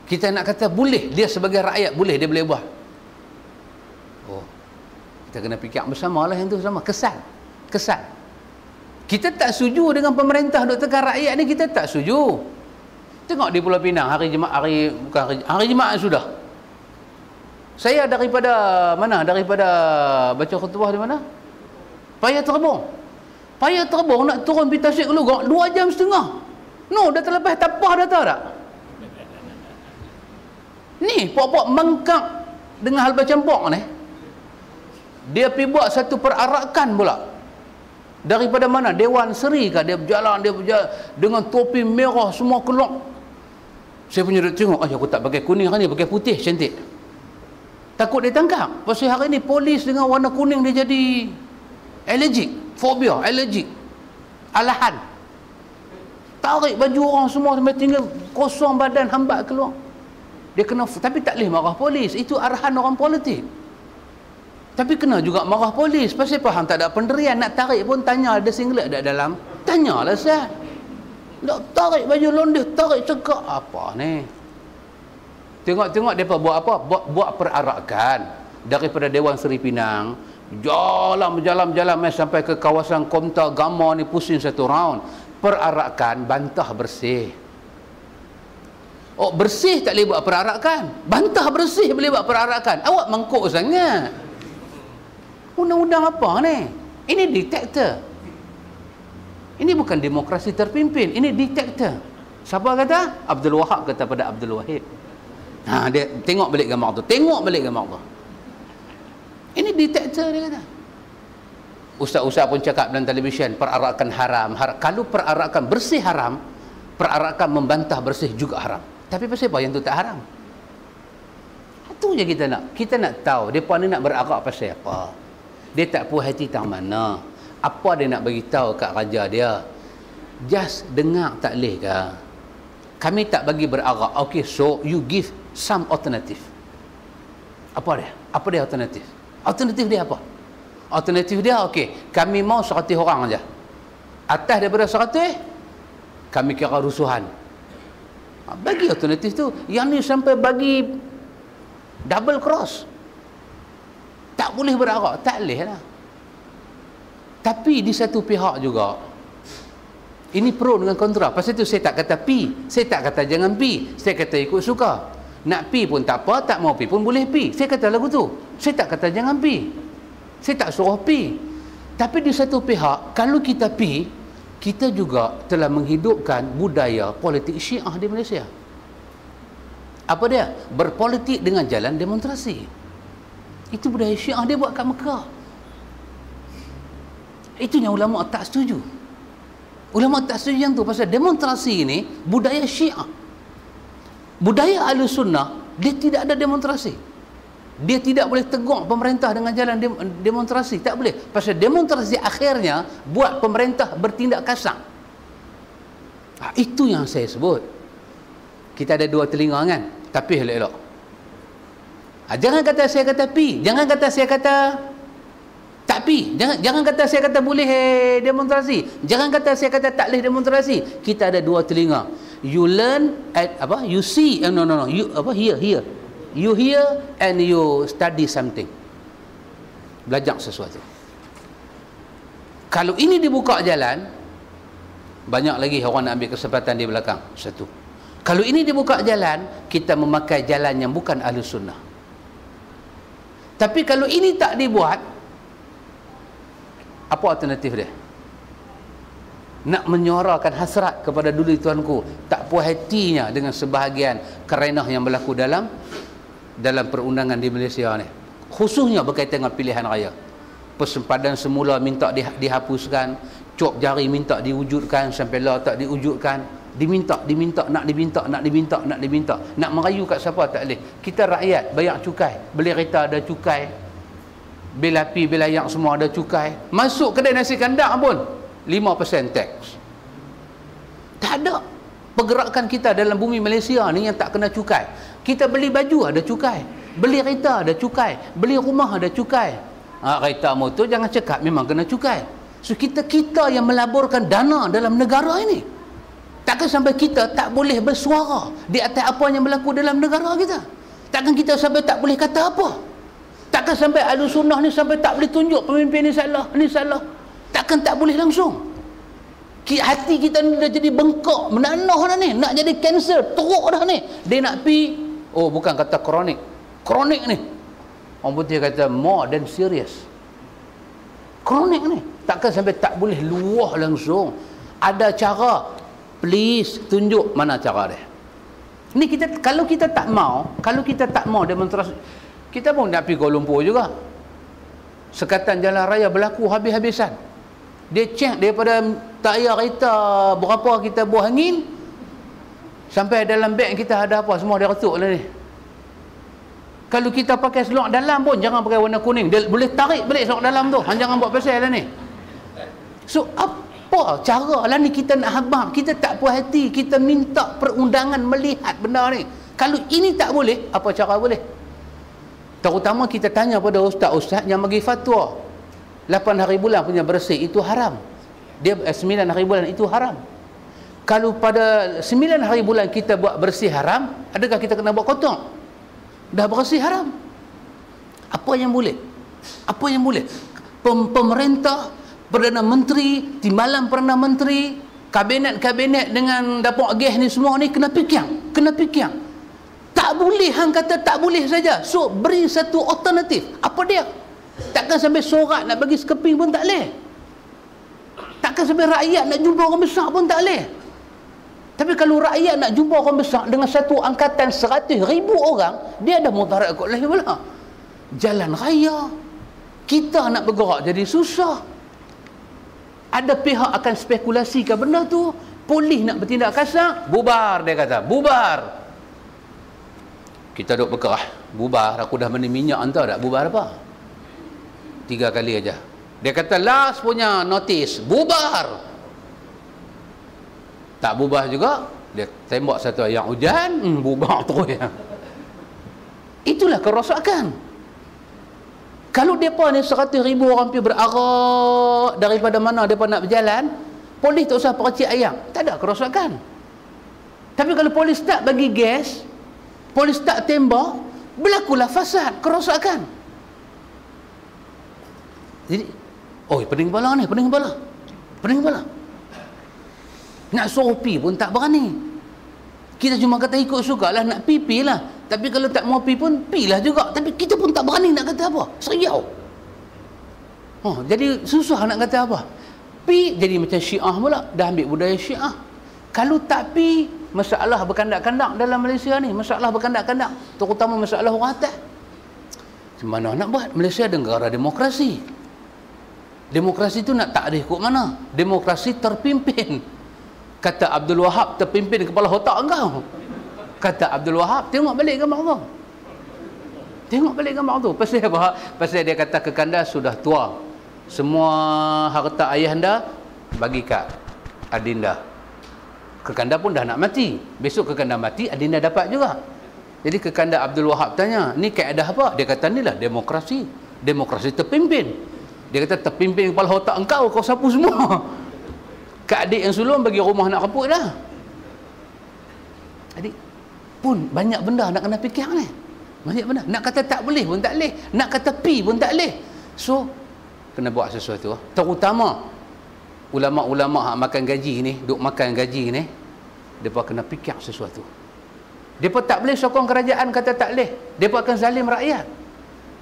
Kita nak kata boleh, dia sebagai rakyat boleh, dia boleh buat. Oh, kita kena fikir bersama lah yang tu sama. Kesan. Kita tak setuju dengan pemerintah duk tekan rakyat ni, kita tak setuju. Tengok di Pulau Pinang hari Jumaat sudah. Saya daripada mana? Daripada baca khutbah di mana? Paya Terbong nak turun pergi Tasik Kelugok 2 jam setengah. No, dah terlepas tapah dah tahu tak? Ni pok-pok mengkak dengan hal bercampur ni. Dia pergi buat satu perarakan pula. Daripada mana? Dewan Seri kah? Dia berjalan dengan topi merah semua keluar. Saya punya tengok, aku tak pakai kuning hari ni, pakai putih cantik. Takut dia tangkap. Pasal hari ni polis dengan warna kuning dia jadi allergic, fobia, allergic. Alahan. Tarik baju orang semua sampai tinggal kosong badan, hambat keluar. Dia kena, tapi tak boleh marah polis. Itu arahan orang politik. Tapi kena juga marah polis. Pasal faham tak ada penderian. Nak tarik pun tanya ada singlet tak dalam. Tanyalah Ustaz. Nak tarik baju londe, tarik cekak. Apa ni? Tengok-tengok mereka buat apa? Buat perarakan. Daripada Dewan Seri Pinang. Berjalan sampai ke kawasan Komta Gama ni, pusing satu round. Perarakan, bantah bersih. Oh, bersih tak boleh buat perarakan. Bantah bersih boleh buat perarakan. Awak mangkuk sangat. Undang-undang apa ni? Ini diktator. Ini bukan demokrasi terpimpin. Ini diktator. Siapa kata? Abdul Wahab kata pada Abdul Wahid. Dia tengok balik gambar tu. Ini diktator dia kata. Ustaz-ustaz pun cakap dalam televisyen perarakan haram. Kalau perarakan bersih haram, perarakan membantah bersih juga haram. Tapi pasal apa yang tu tak haram? Itu je kita nak. Kita nak tahu depa ni nak berarak pasal apa. Dia tak puas hati tak mana. Apa dia nak bagi tahu kat raja dia? Just dengar tak leh ke? Kami tak bagi berarak. Okay, so you give some alternative. Apa dia? Apa dia alternatif? Alternatif dia apa? Alternatif dia, okey, kami mau 100 orang aja. Atas daripada 100, kami kira rusuhan. Bagi alternatif tu. Yang ni sampai bagi double cross. Tak boleh berarak. Tak boleh lah. Tapi di satu pihak juga, ini pro dengan kontra. Pasal tu saya tak kata pi. Saya tak kata jangan pi. Saya kata ikut suka. Nak pi pun tak apa, tak mau pi pun boleh pi. Saya kata lagu tu. Saya tak kata jangan pi. Saya tak suruh pi. Tapi di satu pihak, kalau kita pi, kita juga telah menghidupkan budaya politik Syiah di Malaysia. Apa dia? Berpolitik dengan jalan demonstrasi. Itu budaya Syiah dia buat kat Mekah. Itu yang ulama tak setuju. Ulama tak setuju yang tu. Pasal demonstrasi ini budaya Syiah. Budaya Ahlussunnah, dia tidak ada demonstrasi. Dia tidak boleh tegur pemerintah dengan jalan demonstrasi. Tak boleh. Pasal demonstrasi akhirnya buat pemerintah bertindak kasar. Itu yang saya sebut. Kita ada dua telinga kan? Tapi elok-elok. Jangan kata saya kata pi. Jangan kata saya kata tak pi. Jangan kata saya kata boleh demonstrasi. Jangan kata saya kata tak boleh demonstrasi. Kita ada dua telinga. You learn at apa? You see. No. You apa? Here. You hear and you study something. Belajar sesuatu. Kalau ini dibuka jalan, banyak lagi orang nak ambil kesempatan di belakang. Satu. Kalau ini dibuka jalan, kita memakai jalan yang bukan Ahlussunnah. Tapi kalau ini tak dibuat, apa alternatif dia? Nak menyuarakan hasrat kepada duli tuanku, tak puas hatinya dengan sebahagian kerenah yang berlaku dalam perundangan di Malaysia ni, khususnya berkaitan dengan pilihan raya. Persempadan semula minta dihapuskan, cop jari minta diwujudkan, sampai lah tak diwujudkan, diminta, nak merayu kat siapa tak boleh. Kita rakyat bayar cukai, beli kereta ada cukai, bil api, bil air semua ada cukai, masuk kedai nasi kandang pun 5% tax. Tak ada pergerakan kita dalam bumi Malaysia ni yang tak kena cukai. Kita beli baju ada cukai, beli kereta ada cukai, beli rumah ada cukai. Kereta motor jangan cakap memang kena cukai. So kita yang melaburkan dana dalam negara ini. Takkan sampai kita tak boleh bersuara di atas apa yang berlaku dalam negara kita? Takkan kita sampai tak boleh kata apa? Takkan sampai Ahlussunnah ni sampai tak boleh tunjuk pemimpin ni salah, ni salah? Takkan tak boleh langsung? Hati kita ni dah jadi bengkak, menanah dah ni, nak jadi kanser, teruk dah ni. Dia nak pi, oh bukan kata kronik. Kronik ni, orang putih kata more than serious. Kronik ni, takkan sampai tak boleh luah langsung. Ada cara, please tunjuk mana cara dia. Ni kita, kalau kita tak mau demonstrasi, kita pun nak pergi Kuala Lumpur juga. Sekatan jalan raya berlaku habis-habisan. Dia cek daripada tayar kereta berapa kita buah angin sampai dalam beg kita ada apa semua dia retuk lah ni. Kalau kita pakai selok dalam pun jangan pakai warna kuning, dia boleh tarik balik selok dalam tu. Jangan buat pasal lah ni. So apa cara lah ni kita nak habaq, kita tak puas hati, kita minta perundangan melihat benda ni. Kalau ini tak boleh, apa cara boleh? Terutama kita tanya pada ustaz-ustaz yang bagi fatwa 8 hari bulan punya bersih itu haram. Dia 9 hari bulan itu haram. Kalau pada 9 hari bulan kita buat bersih haram, adakah kita kena buat kotor? Dah bersih haram. Apa yang boleh? Apa yang boleh? Pemerintah, Perdana Menteri, timbalan Perdana Menteri, kabinet-kabinet dengan dapur gas ni semua ni kena fikir. Tak boleh hang kata tak boleh saja. So beri satu alternatif. Apa dia? Takkan sampai sorak nak bagi sekeping pun tak boleh. Takkan sampai rakyat nak jumpa orang besar pun tak boleh. Tapi kalau rakyat nak jumpa orang besar dengan satu angkatan 100,000 orang, dia dah mudarat kot lain pula. Jalan raya, kita nak bergerak jadi susah. Ada pihak akan spekulasikan benda tu. Polis nak bertindak kasar, bubar dia kata, bubar. Kita duk berkerah, bubar, aku dah minyak entah tak, bubar apa? 3 kali aja. Dia kata last punya notis, bubar. Tak bubar juga, dia tembak satu ayat hujan, bubar terus ya. Itulah kerosakan. Kalau mereka ni 100,000 orang pergi berarak daripada mana mereka nak berjalan, polis tak usah percik ayam, tak ada kerosakan. Tapi kalau polis tak bagi gas, polis tak tembak, berlakulah fasad, kerosakan. Jadi, pening kepala ni, pening kepala. Nak suruh pi pun tak berani. Kita cuma kata ikut suka lah, nak pi lah. Tapi kalau tak mau pi pun, pi lah juga. Tapi kita pun tak berani nak kata apa. Seriau. Jadi susah nak kata apa. Pi jadi macam Syiah pula. Dah ambil budaya Syiah. Kalau tak pi, masalah berkandak-kandak dalam Malaysia ni. Masalah berkandak-kandak. Terutama masalah orang atas. Macam mana nak buat? Malaysia negara demokrasi. Demokrasi tu nak takrif kok mana? Demokrasi terpimpin. Kata Abdul Wahab, terpimpin kepala otak engkau. Kata Abdul Wahab, tengok balik gambar tu. Tengok balik gambar tu. Pasal apa? Pasal dia kata kekanda sudah tua. Semua harta ayahanda bagi kat adinda. Kekanda pun dah nak mati. Besok kekanda mati, adinda dapat juga. Jadi kekanda Abdul Wahab tanya, ni kaedah apa? Dia kata ni lah demokrasi. Demokrasi terpimpin. Dia kata terpimpin kepala otak engkau, kau sapu semua. Kak adik yang sulung bagi rumah nak keput dah. Adik pun banyak benda nak kena fikir ni. Banyak benda. Nak kata tak boleh pun tak boleh. Nak kata pi pun tak boleh. So, kena buat sesuatu. Terutama ulama-ulama hak makan gaji ni, duk makan gaji ni, mereka kena fikir sesuatu. Mereka tak boleh sokong kerajaan kata tak boleh. Mereka akan zalim rakyat.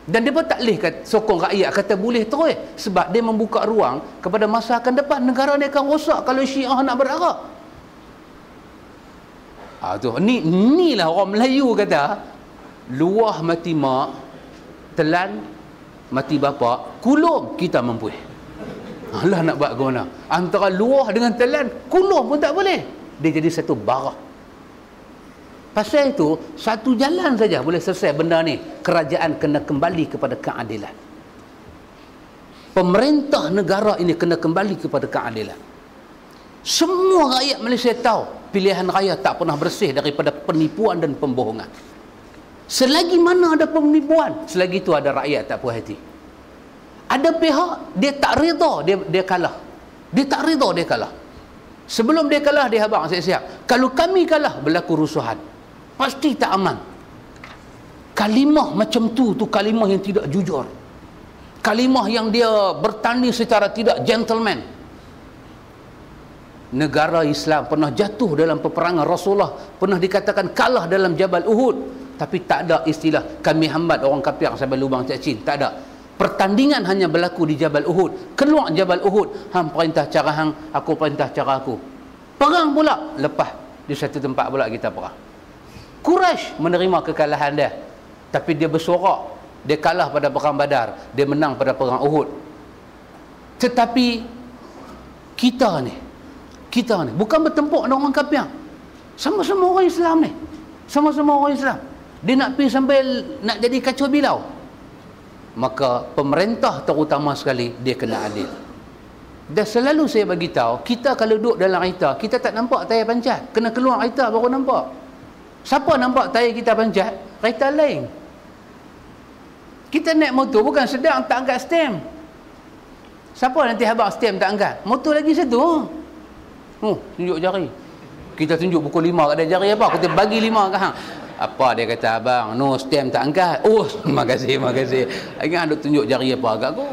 Dan mereka tak boleh sokong rakyat kata boleh terus. Sebab dia membuka ruang kepada masa akan depan. Negara ni akan rosak kalau Syiah nak berarak. Ni lah orang Melayu kata, luah mati mak, telan mati bapa, kulum kita mampu. Alah nak buat ke mana? Antara luah dengan telan, kulum pun tak boleh. Dia jadi satu barah. Pasal itu, satu jalan saja boleh selesai benda ni. Kerajaan kena kembali kepada keadilan. Pemerintah negara ini kena kembali kepada keadilan. Semua rakyat Malaysia tahu pilihan raya tak pernah bersih daripada penipuan dan pembohongan. Selagi mana ada penipuan, selagi itu ada rakyat tak puas hati. Ada pihak dia tak reda, dia kalah. Dia tak reda, dia kalah. Sebelum dia kalah, dia habang siap-siap. Kalau kami kalah, berlaku rusuhan. Pasti tak aman. Kalimah macam tu kalimah yang tidak jujur. Kalimah yang dia bertanding secara tidak gentleman. Negara Islam pernah jatuh dalam peperangan. Rasulullah pernah dikatakan kalah dalam Jabal Uhud. Tapi tak ada istilah kami hambat orang kafir sampai lubang cacing. Tak ada. Pertandingan hanya berlaku di Jabal Uhud. Keluar Jabal Uhud, hang perintah cara hang, aku perintah cara aku. Perang pula, lepas di satu tempat pula kita perang. Quraisy menerima kekalahan dia. Tapi dia bersorak. Dia kalah pada perang Badar. Dia menang pada perang Uhud. Tetapi kita ni bukan bertempur dengan orang kafir. Sama-sama orang Islam ni. Sama-sama orang Islam. Dia nak pergi sampai nak jadi kacau bilau. Maka pemerintah terutama sekali dia kena adil. Dan selalu saya bagi tahu, kita kalau duduk dalam kereta, kita tak nampak tayar pancat. Kena keluar kereta baru nampak. Siapa nampak tayar kita pancat? Kereta lain. Kita naik motor bukan sedang tak angkat stem. Siapa nanti habaq stem tak angkat? Motor lagi satu. Tunjuk jari. Kita tunjuk pukul 5 kat dia jari apa? Kita bagi 5 kat hang. Apa dia kata, abang? No stem tak angkat. Terima kasih. Ingat duk tunjuk jari apa agak aku.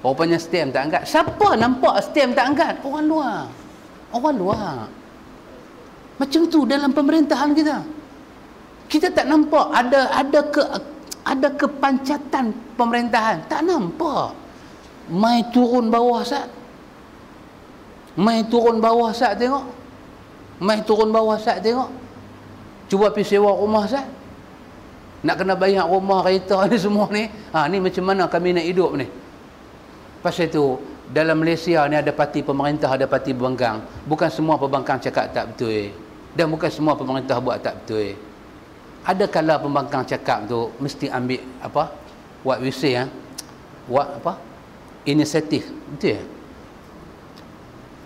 Rupanya stem tak angkat. Siapa nampak stem tak angkat? Orang luar. Macam tu dalam pemerintahan kita. Kita tak nampak ada kepancatan pemerintahan. Tak nampak. Mai turun bawah sat tengok. Cuba pergi sewa rumah sat. Nak kena bayar rumah, kereta ni semua ni. Ni macam mana kami nak hidup ni? Pasal itu dalam Malaysia ni ada parti pemerintah, ada parti pembangkang. Bukan semua pembangkang cakap tak betul. Dan bukan semua pemerintah buat tak betul. Ada kala pembangkang cakap tu mesti ambil what we say, buat apa? Inisiatif. Betul ya?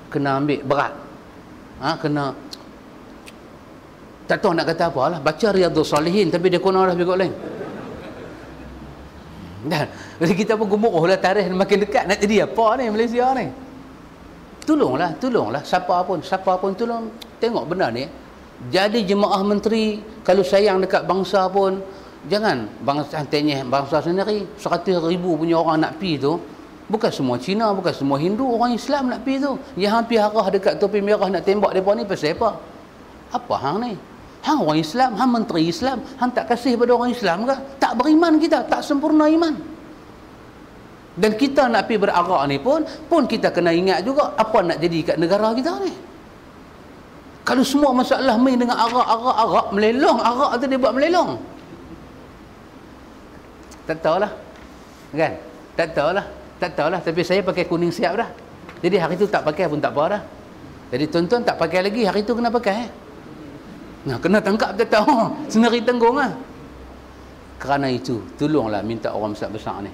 Kena ambil berat. Kena tak tahu nak kata apa lah. Baca Riyadhus Salihin tapi dia konon dah pergi lain. Dan jadi kita pun gemuruh lah, tarikh makin dekat nak jadi apa ni Malaysia ni. Tolonglah siapa pun tolong tengok benda ni. Jadi jemaah menteri kalau sayang dekat bangsa pun jangan bangsa tanya bangsa sendiri. 100,000 punya orang nak pi tu bukan semua Cina, bukan semua Hindu, orang Islam nak pi tu. Yang hampir arah dekat topi merah nak tembak depa ni pasal apa? Apa hang ni? Hang orang Islam, hang menteri Islam, hang tak kasih pada orang Islam ke? Tak beriman kita, tak sempurna iman. Dan kita nak pergi berarak ni pun kita kena ingat juga apa nak jadi kat negara kita ni. Kalau semua masalah main dengan arak, melelong, arak tu dia buat melelong. Tak tahulah. Kan? Tak tahulah. Tapi saya pakai kuning siap dah. Jadi hari tu tak pakai pun tak apa dah. Jadi tuan-tuan tak pakai lagi, hari tu kena pakai. Nah, kena tangkap tak tahu. Sendiri tanggung lah. Kerana itu, tolonglah minta orang besar-besar ni.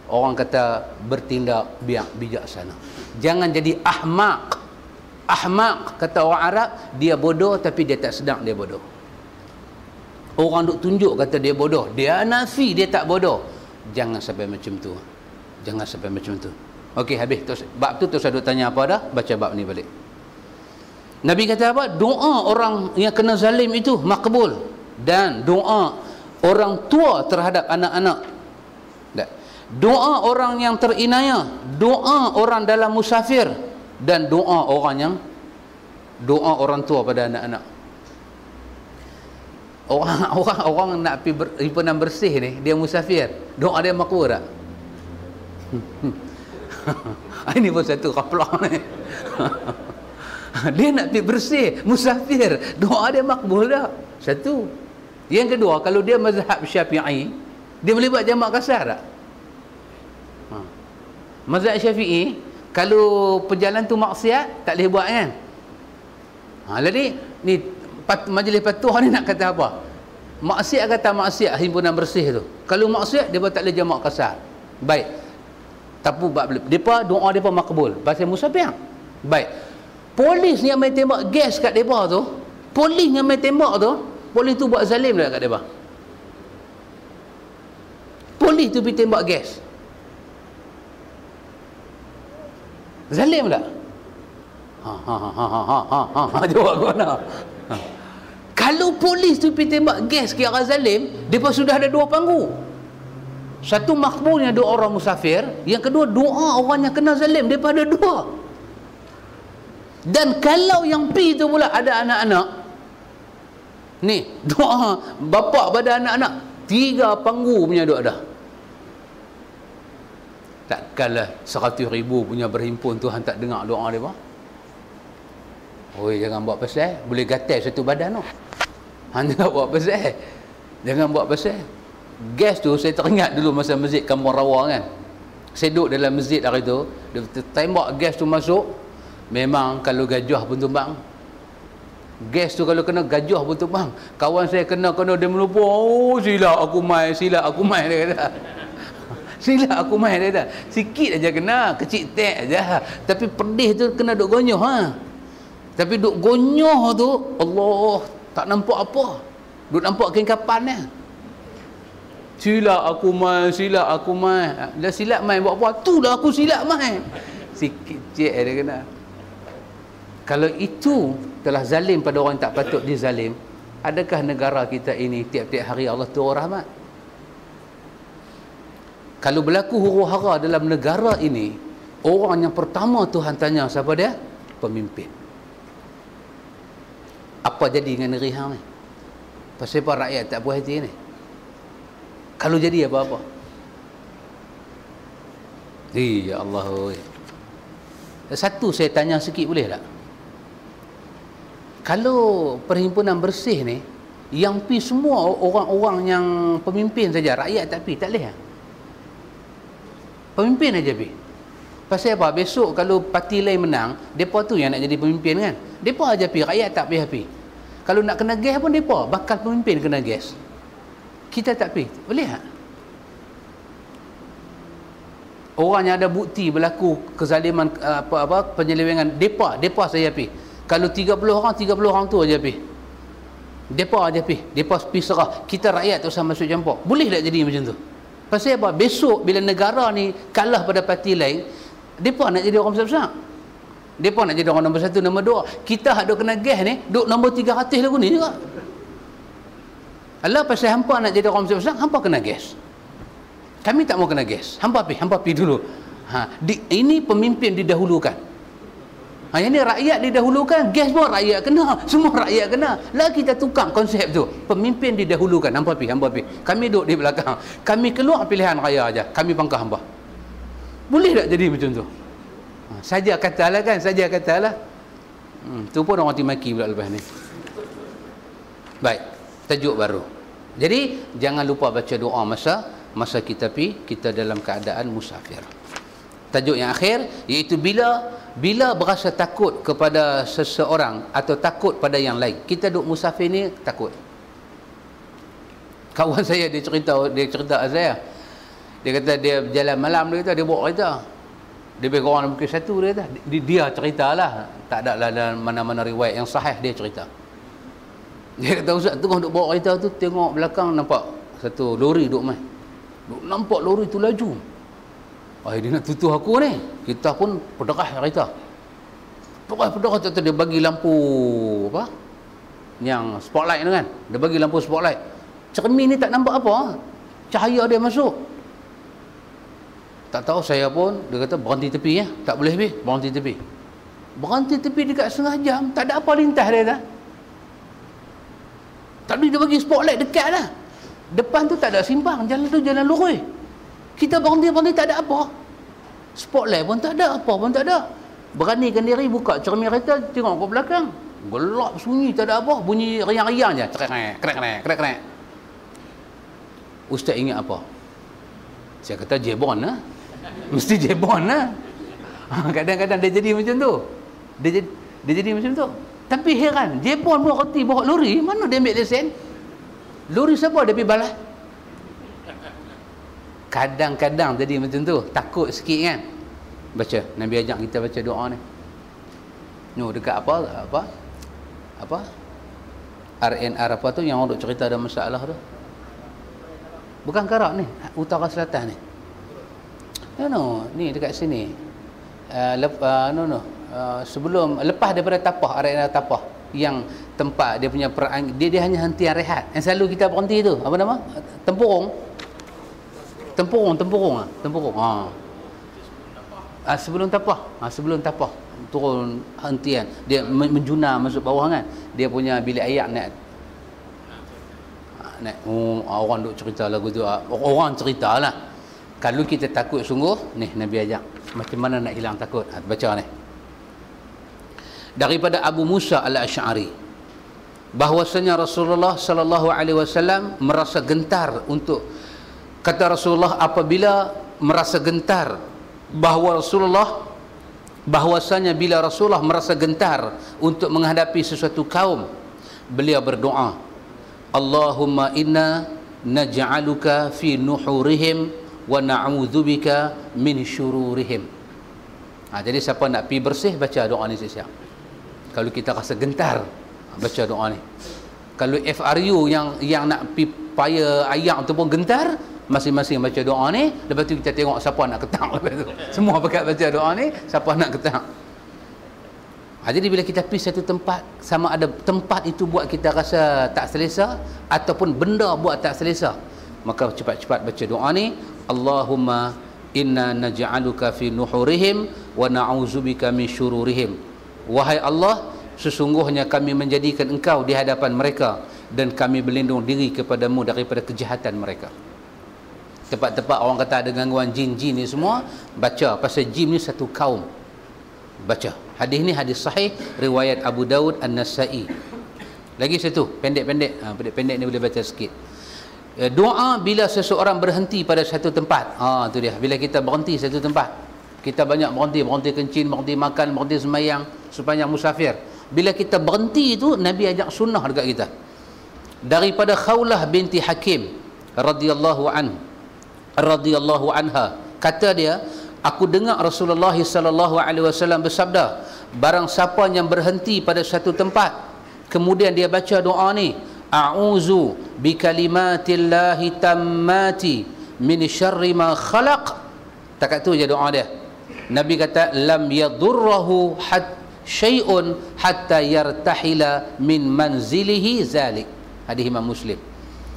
Orang kata bertindak bijaksana. Jangan jadi ahmaq. Ahmaq kata orang Arab, dia bodoh tapi dia tak sedar dia bodoh. Orang duk tunjuk kata dia bodoh, dia nafi dia tak bodoh. Jangan sampai macam tu. Okey, habis. Terus, bab tu saya duk tanya apa dah? Baca bab ni balik. Nabi kata apa? Doa orang yang kena zalim itu makbul, dan doa orang tua terhadap anak-anak. Doa orang yang terinaya, doa orang dalam musafir, dan doa orang tua pada anak-anak. Orang nak pergi himpunan bersih ni, dia musafir, doa dia makbul tak? Ini pun satu kaplah ni. Dia nak pergi bersih, musafir, doa dia makbul tak? Satu. Yang kedua, kalau dia mazhab Syafi'i, dia boleh buat jamak kasar tak? Mazhab Syafi'i, kalau perjalanan tu maksiat tak boleh buat kan? Jadi ni majlis patuh ni nak kata apa? Maksiat kata maksiat himpunan bersih tu. Kalau maksiat dia tak boleh jamak kasar. Baik. Tapi depa doa depa makbul pasal musafir. Baik. Polis yang main tembak gas kat depa tu, polis yang main tembak tu, polis tu buat zalim dah kat depa. Polis tu pergi tembak gas. Zalim tak? Jawab kau nak. Kalau polis tu pergi tembak gas ke arah zalim, mereka sudah ada dua panggu. Satu makbulnya doa orang musafir, yang kedua doa orang yang kena zalim, mereka ada dua. Dan kalau yang pi tu pula ada anak-anak, ni doa bapa pada anak-anak, 3 panggu punya doa dah. Takkanlah 100,000 punya berhimpun Tuhan tak dengar doa dia apa? Oi, jangan buat pasal, boleh gatal satu badan tu. Hanya buat pasal. Jangan buat pasal. Gas tu saya teringat dulu masa masjid Kampung Rawa kan. Saya duduk dalam masjid hari tu, dia tembak gas tu masuk, memang kalau gajah pun tumbang. Gas tu kalau kena gajah pun tumbang. Kawan saya kena dia melupa. Oh, silap aku mai dia kata. Silap aku main dia dah. Sikit aja kena, kecil tek aja. Tapi pedih tu kena duk gonyoh Tapi duk gonyoh tu Allah tak nampak apa. Duk nampak kain kapannya. Silap aku main. Dah silap main buat apa? Tu dah aku silap main. Sikit cek dia kena. Kalau itu telah zalim pada orang yang tak patut dizalim, adakah negara kita ini tiap-tiap hari Allah turun rahmat? Kalau berlaku huru-hara dalam negara ini, orang yang pertama Tuhan tanya siapa dia? Pemimpin. Apa jadi dengan negeri hang ni? Pasal apa rakyat tak puas hati ni? Kalau jadi apa-apa? Ya Allah. Satu saya tanya sikit boleh tak? Kalau perhimpunan bersih ni, yang pi semua orang-orang yang pemimpin saja, rakyat tak pi, tak boleh. Pemimpin aja pi. Pasal apa? Besok kalau parti lain menang, depa tu yang nak jadi pemimpin kan? Depa aja pi, rakyat tak payah pi. Kalau nak kena gas pun depa bakal pemimpin kena gas. Kita tak pi. Boleh tak? orang yang ada bukti berlaku kezaliman, penyelewengan, depa saya pergi. Kalau 30 orang tu aja pergi. Depa aja pergi. Depa serah. Kita rakyat tak usah masuk campur. Boleh tak jadi macam tu? Pasal apa? Besok bila negara ni kalah pada parti lain, depa nak jadi orang besar-besar. Depa nak jadi orang nombor 1, nombor 2. Kita hak duk kena gas ni, duk nombor 300 lagu ni juga. Alah pasal hampa nak jadi orang besar-besar, hampa kena gas. Kami tak mau kena gas. Hampa pi dulu. Ini pemimpin didahulukan. Yang ni rakyat didahulukan, gas pun rakyat kena, semua rakyat kena. Lah kita tukar konsep tu. Pemimpin didahulukan, hampa pi. Kami duduk di belakang. Kami keluar pilihan raya aja. Kami pangkah hampa. Boleh tak jadi macam tu? Saja katalah kan, saja katalah. Tu pun orang maki pula lepas ni. Baik, tajuk baru. Jadi jangan lupa baca doa masa kita dalam keadaan musafir. Tajuk yang akhir iaitu bila berasa takut kepada seseorang atau takut pada yang lain. Kita duduk musafir ni takut. Kawan saya dia cerita saya. Dia kata dia berjalan malam, dia kata dia bawa kereta. Dia bagi orang mungkin satu, dia kata dia ceritalah, tak ada dalam mana-mana riwayat yang sahih, dia cerita. Dia kata ustaz tengah duk bawa kereta tu, tengok belakang nampak satu lori duk mai. Nampak lori tu laju. Dia nak tutup aku ni. Kita pun pederah kereta. Pederah tu dia bagi lampu apa? Yang spotlight tu kan. Dia bagi lampu spotlight. Cermin ni tak nampak apa. Cahaya dia masuk. Tak tahu saya pun, dia kata berhenti tepi ya. Tak boleh habis, berhenti tepi. Berhenti tepi dekat setengah jam, tak ada apa lintas dia dah. Tapi dia bagi spotlight dekat lah. Depan tu tak ada simpang, jalan tu jalan lurus. Kita berhenti tak ada apa. Spotlight pun tak ada, apa pun tak ada. Beranikan diri buka cermin kereta, tengok ke belakang. Gelap sunyi, tak ada apa. Bunyi riang-riang je. Krek. Ustaz ingat apa? Saya kata jebon lah. Mesti jebon lah. Kadang-kadang dia jadi macam tu. Dia jadi macam tu. Tapi heran, jebon pun reti bawa lori, mana dia ambil lesen? Lori siapa dia pergi balas? Kadang-kadang jadi macam tu, takut sikit kan. Baca, Nabi ajak kita baca doa ni. Dekat apa? RNR apa tu yang orang duk cerita ada masalah tu. Bukan Karak ni, utara selatan ni. Ni dekat sini. Sebelum lepas daripada Tapah, RNR Tapah yang tempat dia punya dia hanya hentian rehat. Yang selalu kita berhenti tu, apa nama? Tempurung. Sebelum Tapah turun hentian. Dia menjuna masuk bawah kan. Dia punya bilik air naik. Orang duk cerita lagu tu. Orang ceritalah. Kalau kita takut sungguh, ni Nabi ajak. Macam mana nak hilang takut? Baca ni. Daripada Abu Musa al-Asy'ari, bahwasanya Rasulullah sallallahu alaihi wasallam merasa gentar untuk, kata Rasulullah apabila merasa gentar, bahwasanya bila Rasulullah merasa gentar untuk menghadapi sesuatu kaum, beliau berdoa, Allahumma inna naj'aluka fi nuhurihim wa na'udzubika min syururihim. Jadi siapa nak pergi bersih, baca doa ni siap. Kalau kita rasa gentar, baca doa ni. Kalau FRU yang nak pergi paya ayam tu pun gentar, masing-masing baca doa ni. Lepas tu kita tengok siapa nak ketang lepas tu. Semua pakat baca doa ni, siapa nak ketang. Jadi bila kita pergi satu tempat, sama ada tempat itu buat kita rasa tak selesa ataupun benda buat tak selesa, maka cepat-cepat baca doa ni. Allahumma inna naj'aluka fi nuhurihim wa na'udzubika min syururihim. Wahai Allah, sesungguhnya kami menjadikan engkau di hadapan mereka dan kami berlindung diri kepadamu daripada kejahatan mereka. Tempat-tempat orang kata ada gangguan jin-jin ni semua, baca. Pasal jin ni satu kaum. Baca. Hadis ni hadis sahih, riwayat Abu Daud An-Nasa'i. Lagi satu, pendek-pendek. Pendek-pendek ni boleh baca sikit. Doa bila seseorang berhenti pada satu tempat. Tu dia. Bila kita berhenti satu tempat, kita banyak berhenti kencing, berhenti makan, berhenti semayang sepanjang musafir. Bila kita berhenti itu, Nabi ajak sunnah dekat kita. Daripada Khawlah binti Hakim radhiyallahu anha, kata dia, Aku dengar Rasulullah sallallahu alaihi wasallam bersabda, barang siapa yang berhenti pada satu tempat kemudian dia baca doa ni, a'udzu bikalimatillahi tammati min syarri ma khalaq, takat tu je doa dia. Nabi kata lam yadurruhu syai'un hatta yartahila min manzilihi zalik. Hadis Imam Muslim.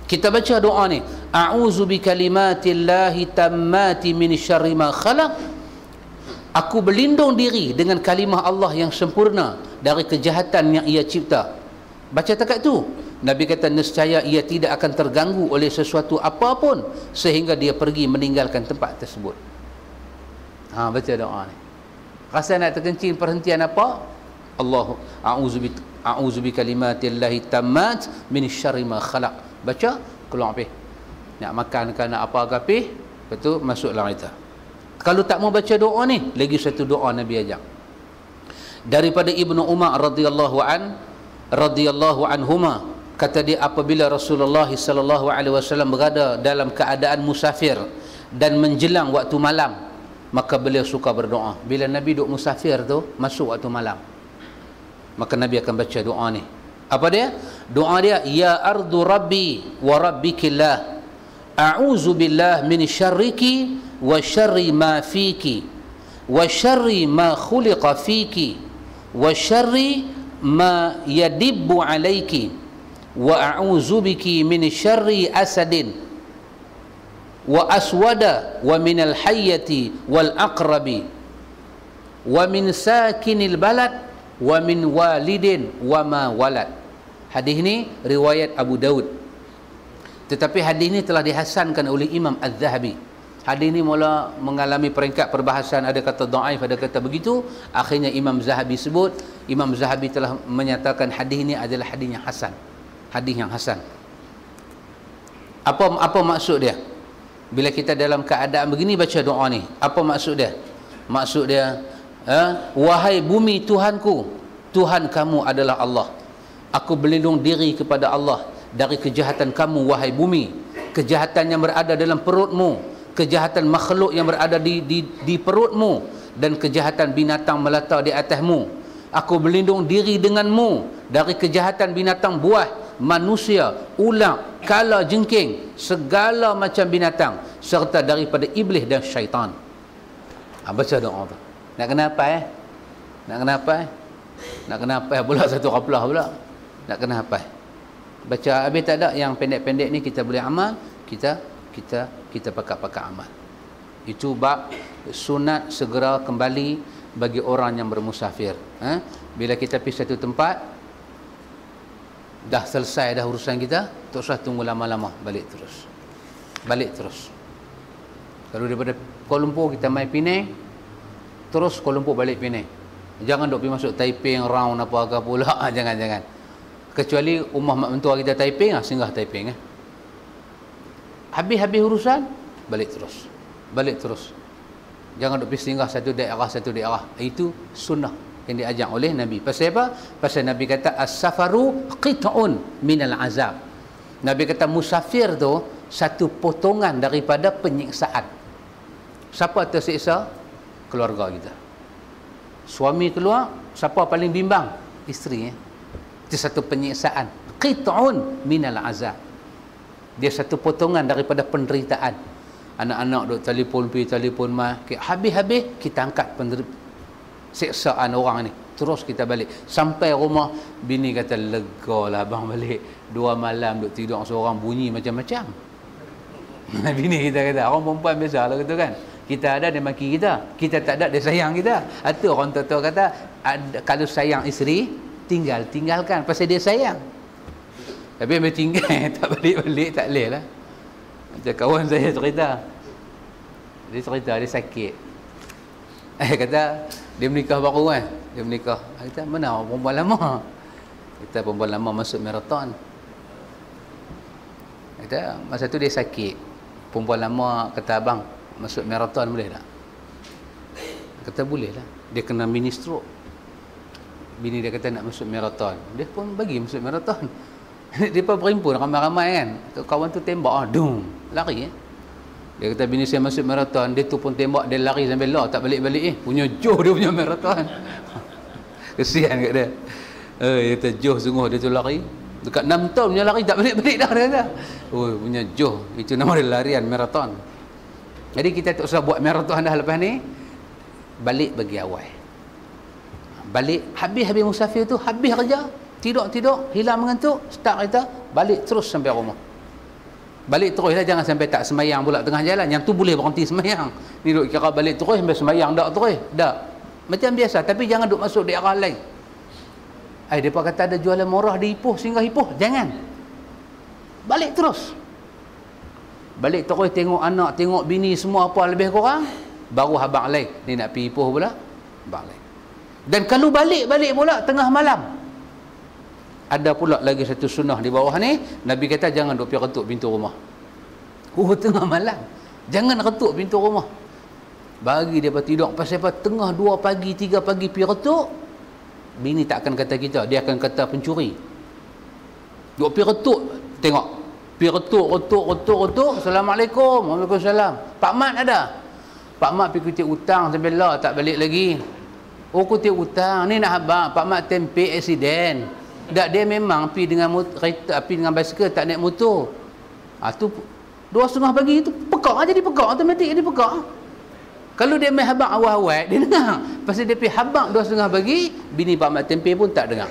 Kita baca doa ni, a'udzu bikalimatillahi tammati min syarri ma khalaq. Aku berlindung diri dengan kalimah Allah yang sempurna dari kejahatan yang ia cipta. Baca takat tu. Nabi kata nescaya ia tidak akan terganggu oleh sesuatu apapun sehingga dia pergi meninggalkan tempat tersebut. Baca doa ni. Rasa nak terkencing perhentian apa? A'udzu bikalimatillahi tammat min syarri ma khalaq. Baca, keluar pergi. Nak makan ke nak apa ke pergi, lepas tu masuklah kita. Kalau tak mau baca doa ni, lagi satu doa Nabi ajak. Daripada Ibnu Umar radhiyallahu anhuma, kata dia apabila Rasulullah sallallahu alaihi wasallam berada dalam keadaan musafir dan menjelang waktu malam, maka beliau suka berdoa. Bila Nabi duduk musafir tu, masuk waktu malam, maka Nabi akan baca doa ni. Apa dia? Doa dia, ya ardu rabbi wa rabbikillah, a'udzu billah min syarriki wa syarri ma fiki wa syarri ma khuliqa fiki wa syarri ma yadibbu alayki wa a'udzu biki min syarri asadin wa aswada wa min al-hayyati wal aqrabi wa min sakinil balad wa min walidin wa ma walad. Hadis ni riwayat Abu Daud. Tetapi hadis ni telah dihasankan oleh Imam Az-Zahabi. Hadis ni mula mengalami peringkat perbahasan, ada kata dhaif, ada kata begitu. Akhirnya Imam Zahabi sebut, Imam Zahabi telah menyatakan hadis ni adalah hadis yang hasan. Hadis yang hasan. Apa maksud dia? Bila kita dalam keadaan begini baca doa ni, apa maksud dia? Maksud dia, wahai bumi Tuhanku, Tuhan kamu adalah Allah. Aku berlindung diri kepada Allah dari kejahatan kamu, wahai bumi. Kejahatan yang berada dalam perutmu, kejahatan makhluk yang berada di perutmu, dan kejahatan binatang melata di atasmu. Aku berlindung diri denganmu dari kejahatan binatang buah, manusia, ular, kala jengking, segala macam binatang, serta daripada iblis dan syaitan. Baca doa tu. Nak kenapa Nak kenapa Nak kenapa pula satu kaplah pula? Nak kenapa? Baca habis tak ada yang pendek-pendek ni kita boleh amal, kita pakai amal. Itu bab sunat segera kembali bagi orang yang bermusafir. Bila kita pergi satu tempat, dah selesai dah urusan kita, tak usah tunggu lama-lama, balik terus. Kalau daripada Kuala Lumpur kita mai Penang, terus Kuala Lumpur balik Penang. Jangan dok pergi masuk Taiping round apa pula. Jangan. Kecuali rumah mak mentua kita Taiping, singgah Taiping. Habis urusan, balik terus. Jangan duk pergi singgah satu daerah. Itu sunnah yang diajar oleh Nabi. Pasal apa? Pasal Nabi kata as-safaru qit'un minal azab. Nabi kata musafir tu satu potongan daripada penyiksaan. Siapa tersiksa? Keluarga kita. Suami keluar, siapa paling bimbang? Isteri. Itu satu penyiksaan. Qit'un minal azab. Dia satu potongan daripada penderitaan. Anak-anak duk telefon mai, habis kita angkat siksaan orang ni, terus kita balik sampai rumah. Bini kata lega lah abang balik, 2 malam duk tidur seorang bunyi macam-macam. Bini kita kata orang perempuan biasa lah gitu kan, kita ada dia maki kita tak ada dia sayang kita. Itu orang tua kata kalau sayang isteri tinggalkan pasal dia sayang. Tapi ambil tinggal tak balik tak boleh lah. Macam kawan saya cerita, dia sakit. Kata dia menikah baru kan, kata mana orang perempuan lama, kita perempuan lama masuk maraton. Kata masa tu dia sakit, perempuan lama kata abang masuk maraton boleh tak? Kata boleh lah. Dia kena mini stroke. Bini dia kata nak masuk maraton, dia pun bagi masuk maraton. Dia pun berimpun ramai-ramai kan, kawan tu tembak dum lari Dia kata bini saya masuk maraton, dia tu pun tembak, dia lari sampai lah, tak balik-balik punya joh dia punya maraton. Kesian kat dia. Dia kata joh sungguh dia tu lari. Dekat 6 tahun punya lari tak balik-balik dah dia kata. Punya joh, itu nama dia larian maraton. Jadi kita tak usah buat maraton dah lepas ni. Balik bagi awal. Balik, habis musafir tu, habis kerja, tidur, hilang mengantuk, start kereta, balik terus sampai rumah. Balik terus lah, jangan sampai tak semayang pula tengah jalan. Yang tu boleh berhenti semayang. Ni duk kira balik terus sampai semayang tak terus. Tak. Macam biasa, tapi jangan duk masuk di arah lain. Depa kata ada jualan murah di Ipoh, singgah Ipoh. Jangan. Balik terus. Balik terus tengok anak, tengok bini semua apa lebih kurang. Baru habang lain. Ni nak pergi Ipoh pula. Habang lain. Dan kalau balik pula tengah malam. Ada pula lagi satu sunnah di bawah ni. Nabi kata jangan duk pergi ketuk pintu rumah. Tengah malam. Jangan ketuk pintu rumah. Bagi dia tidur. Pasal apa? Tengah 2 pagi, 3 pagi pergi ketuk. Bini tak akan kata kita. Dia akan kata pencuri. Duk pergi ketuk. Tengok. Pergi ketuk. Assalamualaikum. Waalaikumsalam. Pak Mat ada? Pak Mat pergi kutip hutang sampai lah tak balik lagi. Kutip hutang. Ni nak habang. Pak Mat tempe accident. Tak, dia memang pergi dengan kereta, pergi dengan basikal, tak naik motor. Tu 2:30 pagi tu pekak aja, dia pekak automatik dia pekak. Kalau dia main habang awal-awal dia dengar. Pasal dia pergi habang 2:30 pagi, bini Pak Mat tempe pun tak dengar.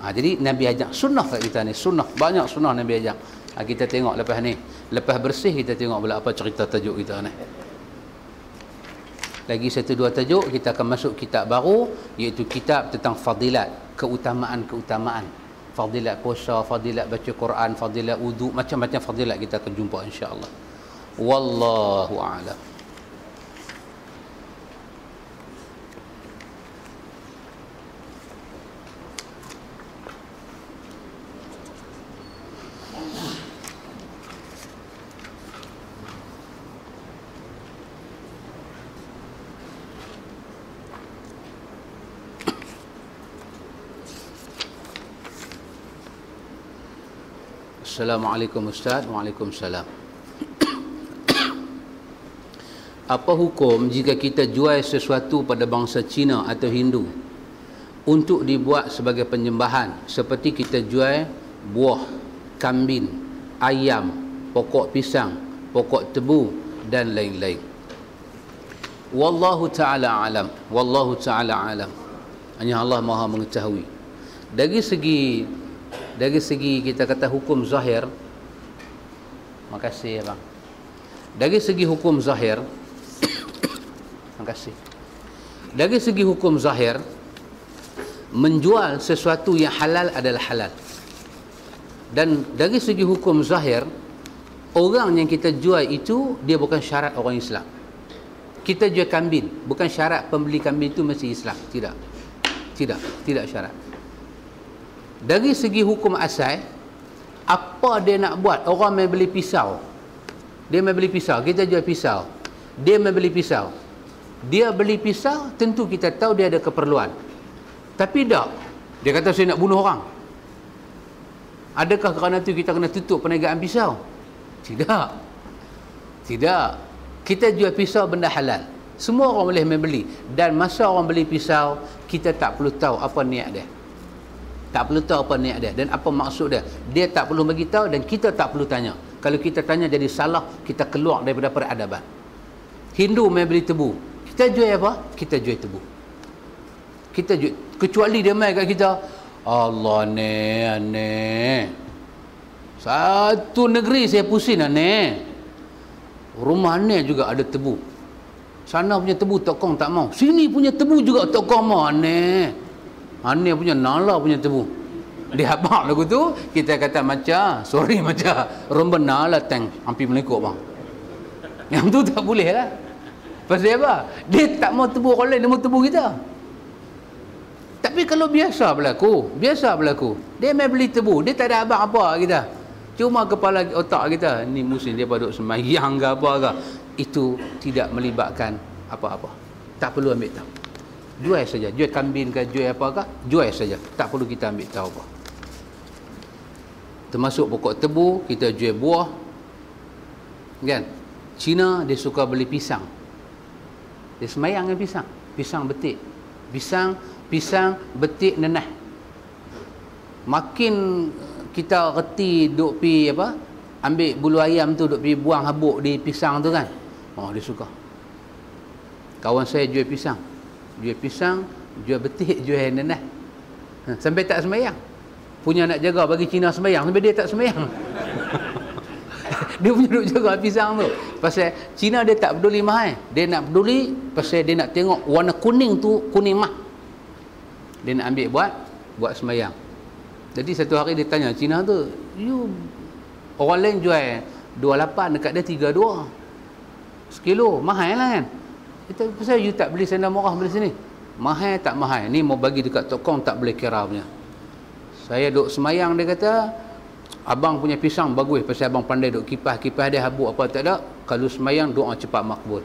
Jadi Nabi ajak sunnah kat kita ni, sunnah, banyak sunnah Nabi ajak. Kita tengok lepas ni, lepas bersih kita tengok pula apa cerita tajuk kita ni. Lagi 1-2 tajuk, kita akan masuk kitab baru, iaitu kitab tentang fadilat, keutamaan-keutamaan. Fadilat puasa, fadilat baca Quran, fadilat wudu, macam-macam fadilat kita akan jumpa insya-Allah. Wallahu a'lam. Assalamualaikum Ustaz. Waalaikumsalam. Apa hukum jika kita jual sesuatu pada bangsa Cina atau Hindu untuk dibuat sebagai penyembahan, seperti kita jual buah, kambing, ayam, pokok pisang, pokok tebu dan lain-lain? Wallahu ta'ala alam. Wallahu ta'ala alam. Hanya Allah Maha mengetahui. Dari segi kita kata hukum zahir, makasih abang. Dari segi hukum zahir, makasih. Dari segi hukum zahir, menjual sesuatu yang halal adalah halal. Dan dari segi hukum zahir, orang yang kita jual itu dia bukan syarat orang Islam. Kita jual kambing, bukan syarat pembeli kambing itu mesti Islam. Tidak syarat. Dari segi hukum asal, apa dia nak buat? Orang main beli pisau, dia main beli pisau, kita jual pisau, dia main beli pisau, dia beli pisau, tentu kita tahu dia ada keperluan. Tapi tak, dia kata saya nak bunuh orang. Adakah kerana itu kita kena tutup perniagaan pisau? Tidak. Kita jual pisau benda halal, semua orang boleh main beli. Dan masa orang beli pisau, kita tak perlu tahu apa niat dia. Tak perlu tahu apa niat dia dan apa maksud dia. Dia tak perlu bagi tahu dan kita tak perlu tanya. Kalau kita tanya jadi salah, kita keluar daripada peradaban. Hindu main beli tebu. Kita jual apa? Kita jual tebu. Kita jual, kecuali dia main kat kita, Allah aneh. Satu negeri saya pusing aneh. Rumah aneh juga ada tebu. Sana punya tebu tokong tak mau. Sini punya tebu juga tokong mau, aneh. Aneh punya nala punya tebu. Dia habaq lagu tu, kita kata macam, sorry macam, romba nala tank, hampir melekuk bang. Yang tu tak boleh lah. Pasal apa? Dia tak mau tebu orang lain, dia mau tebu kita. Tapi kalau biasa berlaku, dia main beli tebu, dia tak ada habaq apa kita. Cuma kepala otak kita, ni musim dia duduk semayang ke apa ke. Itu tidak melibatkan apa-apa. Tak perlu ambil tahu. Jual saja, jual kambing ke, jual apa ke, jual saja, tak perlu kita ambil tahu apa. Termasuk pokok tebu, kita jual buah, Kan? Cina dia suka beli pisang. Dia semayang dengan pisang. Pisang betik. Pisang betik nenah. Makin kita reti duk pi apa? Ambil bulu ayam tu duk pi buang habuk di pisang tu kan. Oh, dia suka. Kawan saya jual pisang. Jual betik, jual nenah. Sampai tak semayang. Punya nak jaga bagi Cina semayang, sampai dia tak semayang. Dia punya duk jaga pisang tu. Pasal Cina dia tak peduli mahal. Dia nak peduli pasal dia nak tengok warna kuning tu, kuning mah. Dia nak ambil buat semayang. Jadi satu hari dia tanya Cina tu, orang lain jual 28, dekat dia 32 sekilo, mahal lah kan. Kita pasal you tak beli sana murah beli sini. Mahal tak mahal, ni mau bagi dekat tokong tak boleh kira punya. Saya duk semayang, dia kata abang punya pisang bagus pasal abang pandai duk kipas dia habuk apa tak ada. Kalau semayang doa cepat makbul.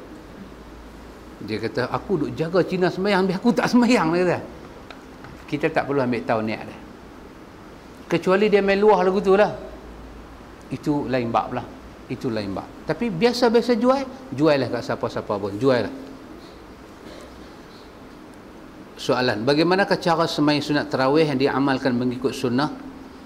Dia kata aku duk jaga Cina semayang, biar aku tak semayang, dia kata. Kita tak perlu ambil tahu niat dia. Kecuali dia main luah lagu tu lah, itu lain bab lah. Itu lain bab. Tapi biasa-biasa jual lah kat siapa-siapa pun, jual lah. Soalan, bagaimanakah cara sembahyang sunat tarawih yang diamalkan mengikut sunnah,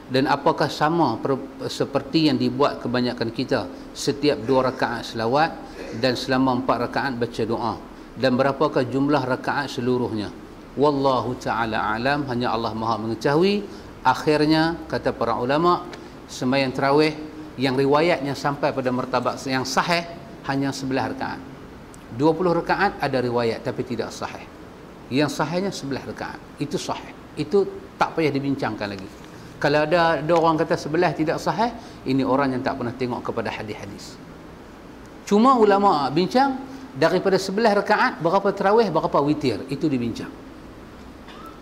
dan apakah sama seperti yang dibuat kebanyakan kita setiap 2 rakaat selawat dan selama 4 rakaat baca doa, dan berapakah jumlah rakaat seluruhnya? Wallahu ta'ala alam, hanya Allah Maha mengetahui. Akhirnya kata para ulama, sembahyang tarawih yang riwayatnya sampai pada martabat yang sahih hanya 11 rakaat. 20 rakaat ada riwayat tapi tidak sahih. Yang sahihnya 11 rakaat. Itu sahih. Itu tak payah dibincangkan lagi. Kalau ada orang kata 11 tidak sahih, ini orang yang tak pernah tengok kepada hadis-hadis. Cuma ulama bincang daripada 11 rakaat berapa tarawih, berapa witir, itu dibincang.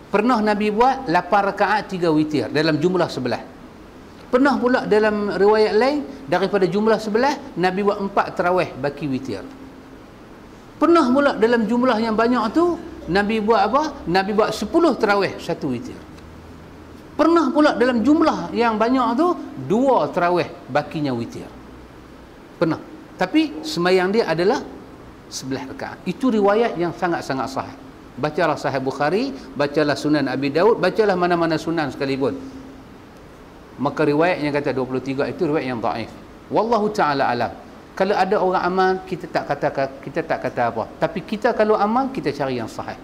Pernah Nabi buat 8 rakaat 3 witir dalam jumlah 11. Pernah pula dalam riwayat lain daripada jumlah 11 Nabi buat 4 tarawih baki witir. Pernah pula dalam jumlah yang banyak tu Nabi buat apa? Nabi buat 10 tarawih 1 witir. Pernah pula dalam jumlah yang banyak tu 2 tarawih bakinya witir. Pernah. Tapi semayang dia adalah 11 rakaat. Itu riwayat yang sangat-sangat sahih. Bacalah Sahih Bukhari, bacalah Sunan Abi Daud, bacalah mana-mana sunan sekalipun. Maka riwayat yang kata 23 itu riwayat yang dhaif. Wallahu ta'ala alam. Kalau ada orang amal, kita tak kata apa. Tapi kita kalau amal, kita cari yang sahih.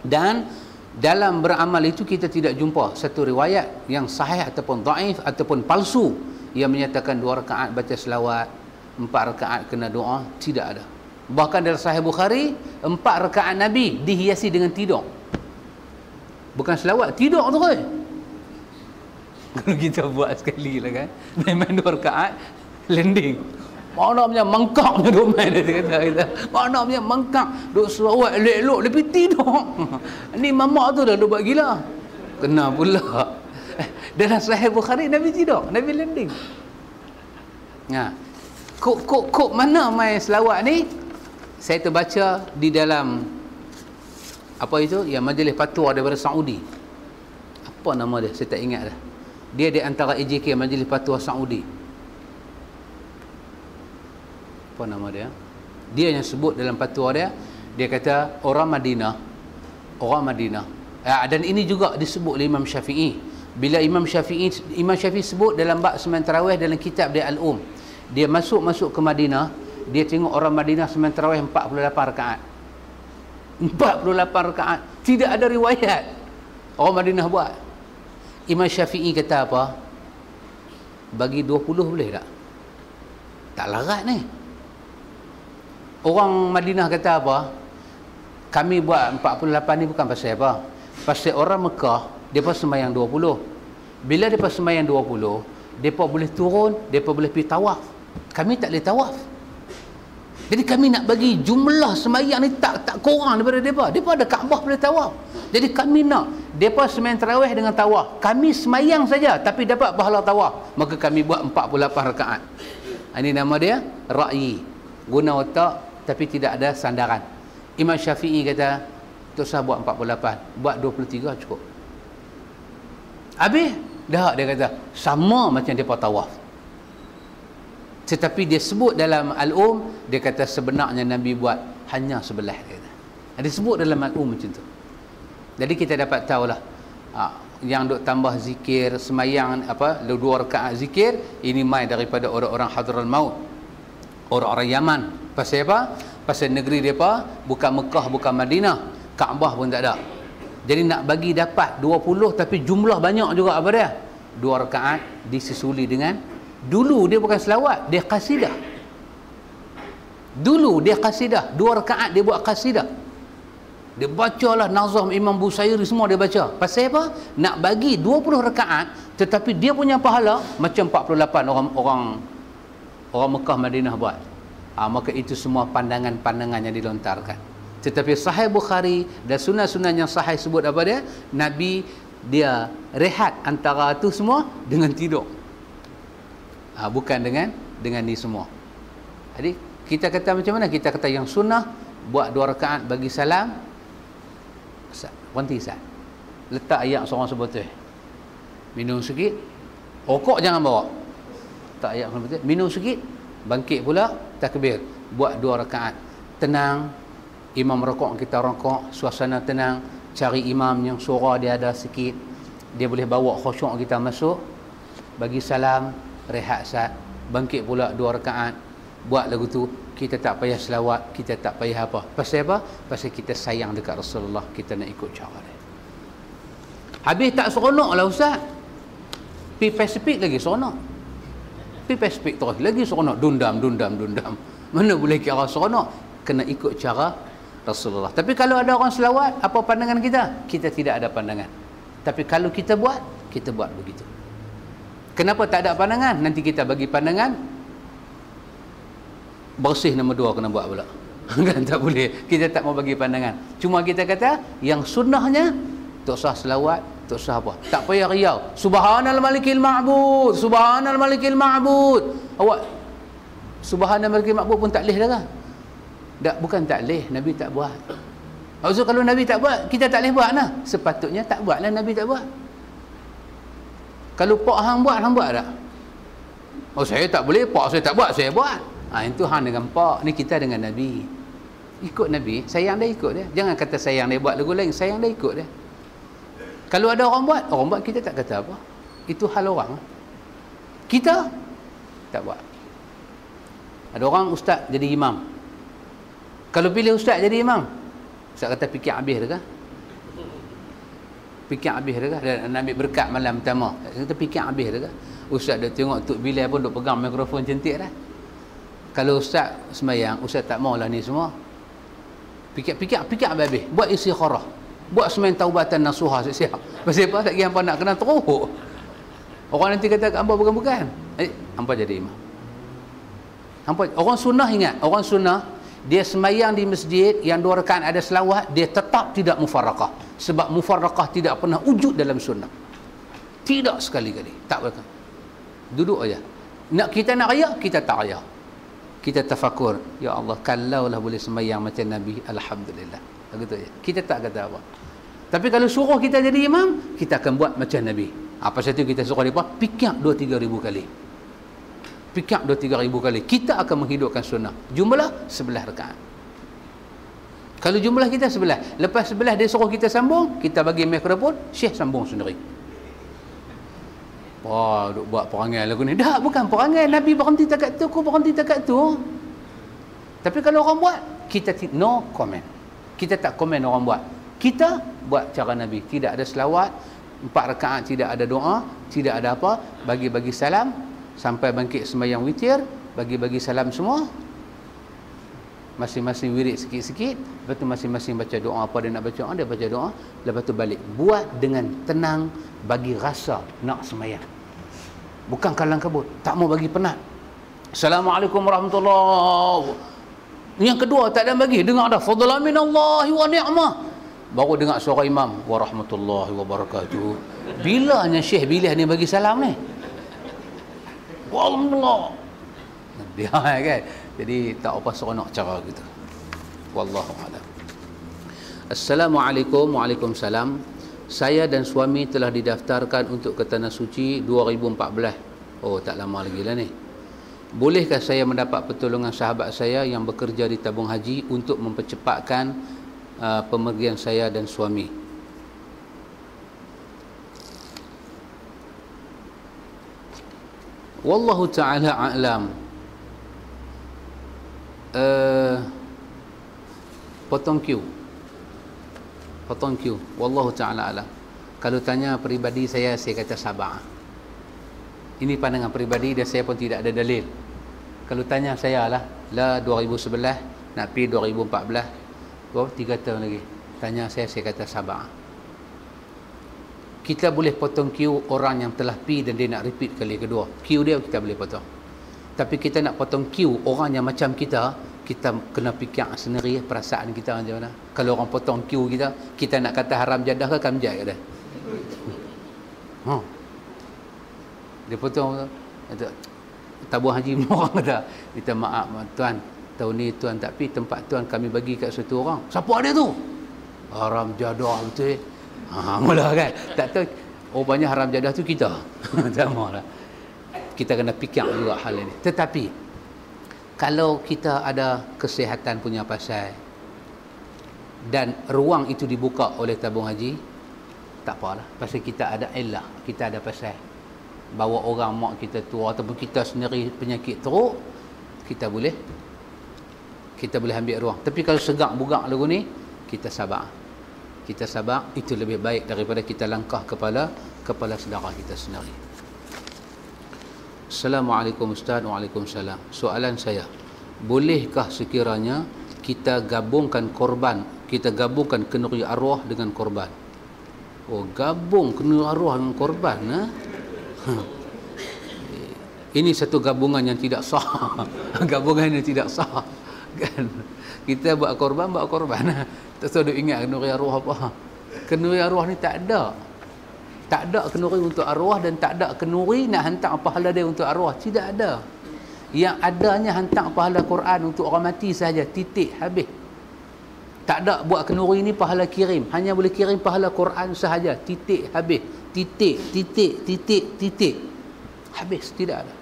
Dan dalam beramal itu kita tidak jumpa satu riwayat yang sahih ataupun dhaif ataupun palsu yang menyatakan 2 rakaat baca selawat, 4 rakaat kena doa, tidak ada. Bahkan dalam Sahih Bukhari 4 rakaat Nabi dihiasi dengan tidur. Bukan selawat, tidur tu kan. Kalau kita buat sekali lah kan, memang 2 rakaat landing. Maknanya mangkaknya duk main, dia kata. Maknanya mangkak duk selawat elok-elok lebih tidur. Ni mamak tu dah duk buat gila. Kena pula. Dalam Sahih Bukhari Nabi tidur, Nabi landing. Nah, kok mana main selawat ni? Saya terbaca di dalam apa itu, yang majlis fatwa daripada Saudi. Apa nama dia? Saya tak ingat dah. Dia di antara AJK, Majlis Fatwa Saudi. Apa nama dia? Dia yang sebut dalam fatwa dia, dia kata orang Madinah. Dan ini juga disebut oleh Imam Syafi'i. Bila Imam Syafi'i sebut dalam bab sembahyang tarawih dalam kitab dia Al-Um. Dia masuk ke Madinah, dia tengok orang Madinah sembahyang tarawih 48 rakaat. 48 rakaat. Tidak ada riwayat orang Madinah buat. Imam Syafi'i kata apa? Bagi 20 boleh tak? Tak larat ni. Orang Madinah kata apa? Kami buat 48 ni bukan pasal apa? Pasal orang Mekah, mereka sembahyang 20. Bila mereka sembahyang 20, mereka boleh turun, mereka boleh pergi tawaf. Kami tak boleh tawaf. Jadi kami nak bagi jumlah sembahyang ni tak kurang daripada mereka. Mereka ada Kaabah boleh tawaf. Jadi kami nak mereka sembahyang tarawih dengan tawaf. Kami sembahyang saja tapi dapat pahala tawaf. Maka kami buat 48 rakaat. Ini nama dia ra'yi. Guna otak tapi tidak ada sandaran. Imam Syafi'i kata, tak usah buat 48, buat 23 cukup. Habis dah, dia kata sama macam depa tawaf. Tetapi dia sebut dalam Al-Um, dia kata sebenarnya Nabi buat hanya sebelah, dia kata. Dia sebut dalam Al-Um macam tu. Jadi kita dapat tahulah, yang duk tambah zikir semayang 2 rakaat zikir, ini mai daripada orang-orang Hadraul Maut, orang-orang Yaman. Pasal apa? Pasal negeri mereka bukan Mekah, bukan Madinah, Kaabah pun tak ada. Jadi nak bagi dapat 20 tapi jumlah banyak juga apa dia? 2 rakaat disusuli dengan, dulu dia bukan selawat, dia qasidah. Dulu dia qasidah, 2 rakaat dia buat qasidah. Dia bacalah nazam Imam Busairi semua dia baca. Pasal apa? Nak bagi 20 rakaat tetapi dia punya pahala macam 48 orang Mekah Madinah buat. Maka itu semua pandangan-pandangan yang dilontarkan. Tetapi Sahih Bukhari dan sunah-sunah yang sahih sebut apa dia? Nabi dia rehat antara tu semua dengan tidur. Bukan dengan ni semua. Jadi kita kata macam mana? Kita kata yang sunnah buat 2 rakaat bagi salam. Berhenti sat. Letak ayak seorang sebotol. Minum sikit. Rokok jangan bawa. Letak ayak seorang sebotol. Minum sikit. Bangkit pula, takbir. Buat 2 rakaat. Tenang. Imam rokok, kita rokok. Suasana tenang. Cari imam yang suara dia ada sikit. Dia boleh bawa khusyuk kita masuk. Bagi salam. Rehat sat. Bangkit pula 2 rakaat. Buat lagu tu. Kita tak payah selawat, kita tak payah apa. Pasal apa? Pasal kita sayang dekat Rasulullah, kita nak ikut cara dia. Habis tak seronok lah Ustaz. Pi Pasifik lagi seronok. Pi Pasifik terus lagi seronok. Dundam. Mana boleh kira seronok? Kena ikut cara Rasulullah. Tapi kalau ada orang selawat, apa pandangan kita? Kita tidak ada pandangan. Tapi kalau kita buat begitu. Kenapa tak ada pandangan? Nanti kita bagi pandangan. Bersih nombor 2 kena buat pula. Kan tak boleh. Kita tak mau bagi pandangan. Cuma kita kata yang sunnahnya tak usah selawat, tak usah apa. Tak payah riau. Subhanal malikil ma'bud, subhanal malikil ma'bud. Awak subhanal malikil ma'bud pun tak leh dah kan? Bukan tak leh, Nabi tak buat. Maksud kalau Nabi tak buat, kita tak leh buat lah. Sepatutnya tak buatlah, Nabi tak buat. Kalau pak hang buat tak? Oh saya tak boleh, pak saya tak buat, saya buat. Itu hang dengan pak, ni kita dengan Nabi. Ikut Nabi, sayang dia ikut dia. Jangan kata sayang dia buat lagu lain, sayang dia ikut dia. Kalau ada orang buat kita tak kata apa. Itu hal orang. Kita tak buat. Ada orang ustaz jadi imam. Kalau pilih ustaz jadi imam, ustaz kata fikir habis dah kah? Fikir habis dah kah? Dan ambil berkat malam pertama. Kata fikir habis dah kah? Ustaz dah tengok Tok Bilal pun duk pegang mikrofon cantik dah. Kalau ustaz semayang, ustaz tak maulah ni semua. Fikir habis. Buat istikharah. Buat semayang taubatan nasuha siap. Pasal apa? Tak kira hampa nak kena teruk. Orang nanti kata hampa bukan. Hampa jadi imam. Orang sunnah ingat. Orang sunnah, dia semayang di masjid yang 2 rakaat ada selawat, dia tetap tidak mufarraqah. Sebab mufarraqah tidak pernah wujud dalam sunnah. Tidak sekali-kali. Tak boleh. Duduk aja. Kita nak raya, kita tak raya. Kita tafakur, ya Allah, kalaulah boleh sembahyang macam Nabi, alhamdulillah. Begitu je. Kita tak kata apa. Tapi kalau suruh kita jadi imam, kita akan buat macam Nabi. Apa satu kita suruh dia fikir 2-3 ribu kali. Fikir 2-3 ribu kali. Kita akan menghidupkan sunnah. Jumlah 11 rakaat. Kalau jumlah kita 11, lepas 11 dia suruh kita sambung, kita bagi mikrofon, Syekh sambung sendiri. Wah, duk buat perangai lagu ni. Dah, bukan perangai. Nabi berhenti dekat tu, aku berhenti dekat tu. Tapi kalau orang buat, kita no comment. Kita tak komen orang buat. Kita buat cara Nabi. Tidak ada selawat, 4 rakaat tidak ada doa, tidak ada apa, bagi-bagi salam, sampai bangkit sembahyang witir, bagi-bagi salam semua. Masing-masing wirid sikit-sikit, lepas tu masing-masing baca doa apa dia nak baca, dia baca doa, lepas tu balik. Buat dengan tenang, bagi rasa nak sembahyang. Bukan kalang kabut, tak mau bagi penat. Assalamualaikum warahmatullahi. Yang kedua tak ada bagi, dengar dah fadlan minallahi wa ni'mah. Baru dengar suara imam, warahmatullahi wabarakatuh. Bilanya Syekh Bilal ni bagi salam ni? Wallah. Dia kan. Jadi tak apa seronok cara gitu. Wallahu a'lam. Assalamualaikum. Waalaikumsalam. Saya dan suami telah didaftarkan untuk ke Tanah Suci 2014. Oh, tak lama lagi lah ni. Bolehkah saya mendapat pertolongan sahabat saya yang bekerja di tabung haji untuk mempercepatkan pemergian saya dan suami? Wallahu ta'ala a'lam. Potong Q. Wallahu ta'ala a'lam. Kalau tanya peribadi saya kata sabar. Ini pandangan peribadi dan saya pun tidak ada dalil. Kalau tanya saya lah 2011 nak pergi 2014, berapa 3 tahun lagi. Tanya saya kata sabar. Kita boleh potong queue orang yang telah pergi dan dia nak repeat kali kedua. Queue dia kita boleh potong. Tapi kita nak potong queue orang yang macam kita kena fikir sendiri perasaan kita macam mana. Kalau orang potong queue kita nak kata haram jadah ke kamjat ke dah. Dia potong tabung haji orang kata, minta maaf tuan, tahun ni tuan tak pergi, tempat tuan kami bagi kat satu orang. Siapa dia tu? Haram jadah betul. Mula kan. Tak tahu rupanya haram jadah tu kita. Samalah. Kita kena fikir juga hal ini. Tetapi kalau kita ada kesihatan punya pasal dan ruang itu dibuka oleh tabung haji, tak apalah. Pasal kita ada illah, kita ada pasal. Bawa orang mak kita tua ataupun kita sendiri penyakit teruk, kita boleh ambil ruang. Tapi kalau segak bugak lagu ni, kita sabar, itu lebih baik daripada kita langkah kepala saudara kita sendiri. Assalamualaikum Ustaz. Waalaikumsalam. Soalan saya, bolehkah sekiranya kita gabungkan kenduri arwah dengan korban? Gabung kenduri arwah dengan korban, Ini satu gabungan yang tidak sah. Gabungan yang tidak sah kan. Kita buat korban. Tak tahu ingat kenduri arwah apa. Kenduri arwah ni tak ada kenduri untuk arwah, dan tak ada kenduri nak hantar pahala dia untuk arwah. Tidak ada. Yang adanya hantar pahala Quran untuk orang mati saja. Titik, habis. Tak ada buat kenduri ni pahala kirim. Hanya boleh kirim pahala Quran sahaja. Titik, habis. Titik. Habis, tidak ada.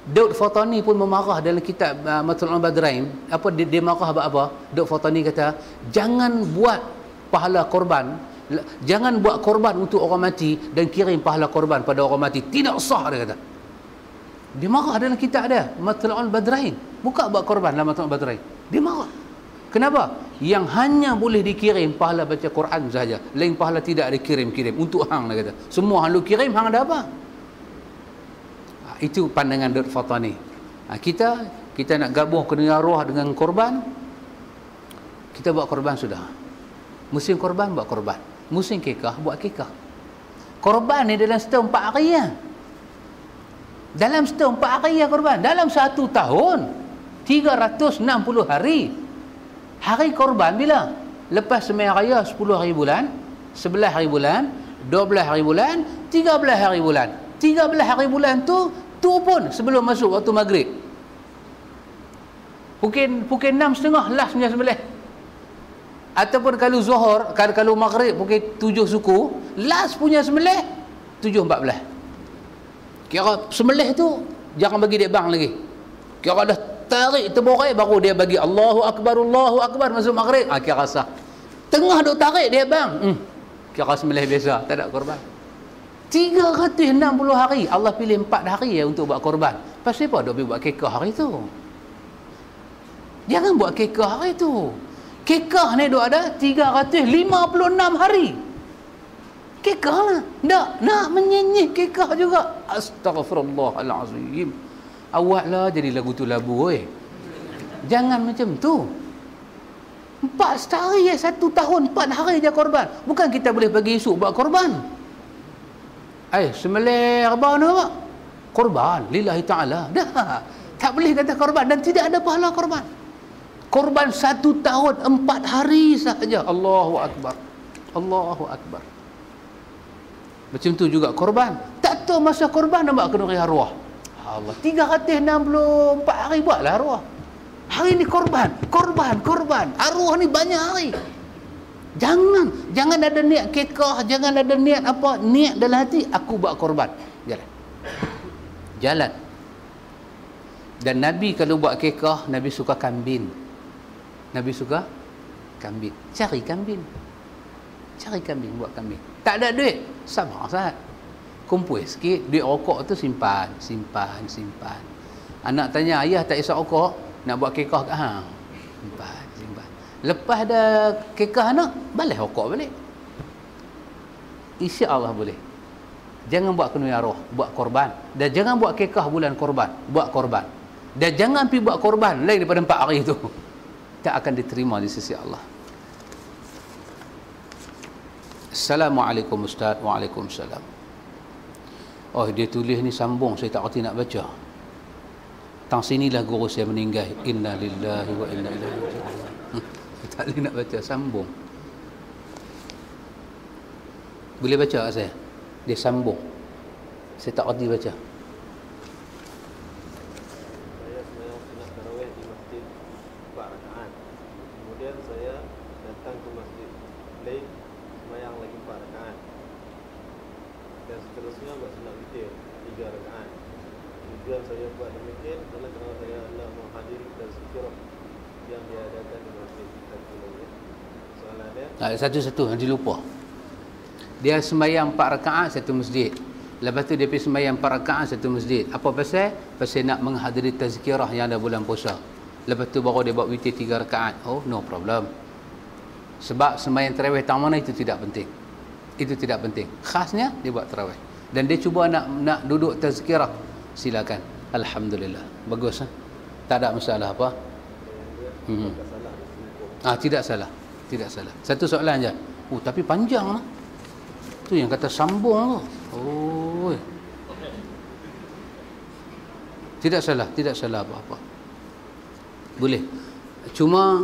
Daud Fatani pun memarah dalam kitab Matlul Badrain. Dia marah apa? Daud Fatani kata, jangan buat pahala korban, jangan buat korban untuk orang mati dan kirim pahala korban pada orang mati. Tidak sah, dia kata. Dia marah dalam kitab dia Matlul Badrain. Buka buat korban dalam Matlul Badrain. Dia marah. Kenapa? Yang hanya boleh dikirim pahala baca Quran sahaja. Lain pahala tidak dikirim untuk hang, dia kata. Semua hang lu kirim, hang ada apa? Itu pandangan Daud Fatani. Kita nak gabung kenduri arwah dengan korban. Kita buat korban sudah. Musim korban buat korban. Musim kekah buat kekah. Korban ni dalam setahun 4 hari ya. Dalam setahun 4 hari ya korban. Dalam 1 tahun 360 hari. Hari korban bila? Lepas sembahyang raya 10 hari bulan, 11 hari bulan, 12 hari bulan, 13 hari bulan. 13 hari bulan tu pun sebelum masuk waktu maghrib. Pukul 6.30 last punya sembelih. Ataupun kalau zuhur, kalau maghrib pukul 7 suku, last punya sembelih 7.14. Kira sembelih tu jangan bagi dia bang lagi. Kira dah tarik terborai baru dia bagi Allahu Akbar masuk maghrib. Kira sah. Tengah duk tarik dia bang. Kira sembelih biasa, tak ada korban. 360 hari Allah pilih 4 hari ya untuk buat korban. Pasal apa dok buat kekah hari tu? Jangan buat kekah hari tu. Kekah ni dok ada 356 hari. Kekah lah. Nak menyenyih kekah juga. Astaghfirullahalazim. Awak lah jadi lagu tu labu Jangan macam tu. 4 hari ya 1 tahun 4 hari je korban. Bukan kita boleh bagi esok buat korban. Sembelih apa ni apa? Korban lillahi ta'ala. Dah. Tak boleh kata korban dan tidak ada pahala korban. Korban 1 tahun 4 hari sahaja. Allahu Akbar. Macam tu juga korban. Tak tahu masa korban nak kenduri arwah. Allah, 364 hari buatlah arwah. Hari ni korban. Arwah ni banyak hari. Jangan ada niat kekah, jangan ada niat apa, niat dalam hati aku buat korban. Jalan. Dan Nabi kalau buat kekah, Nabi suka kambing. Nabi suka kambing. Cari kambing. Cari kambing, buat kambing. Tak ada duit, sabar Ustaz. Kumpul sikit, duit rokok tu simpan. Anak tanya, ayah tak isap rokok, nak buat kekah ke? Simpan. Lepas dah kekah anak, balik rokok balik. InsyaAllah boleh. Jangan buat kenuri arwah, buat korban. Dan jangan buat kekah bulan korban, buat korban. Dan jangan pergi buat korban lain daripada 4 hari itu. Tak akan diterima di sisi Allah. Assalamualaikum Ustaz. Waalaikumsalam. Oh, dia tulis ni sambung, saya tak reti nak baca. Tang sinilah guru saya meninggal. Inna lillahi wa inna ilaihi raji'un. Tak boleh nak baca, sambung. Boleh baca tak saya? Dia sambung. Saya tak reti baca. Saya sembahyang sunat tarawih di masjid 4 rakaat. Kemudian saya datang ke masjid lain sembahyang lagi 4 rakaat. Dan seterusnya buat sunat witir 3 rakaat. Tujuan saya buat demikian kerana saya hendak menghadiri tazkirah yang diadakan di masjid Takulawiyah. Soalannya Satu-satu nanti lupa. Dia sembahyang 4 rakaat satu masjid. Lepas tu dia pergi sembahyang 4 rakaat satu masjid. Apa pasal? Pasal nak menghadiri tazkirah yang ada bulan puasa. Lepas tu baru dia buat witir 3 rakaat. Oh, no problem. Sebab sembahyang tarawih tang mana itu tidak penting. Itu tidak penting. Khasnya dia buat tarawih. Dan dia cuba nak duduk tazkirah. Silakan. Alhamdulillah. Bagus. Tak ada masalah apa. Tidak salah. Tidak salah. Satu soalan je. Oh, tapi panjang lah. Tu yang kata sambung tu. Oh. Tidak salah apa-apa. Boleh. Cuma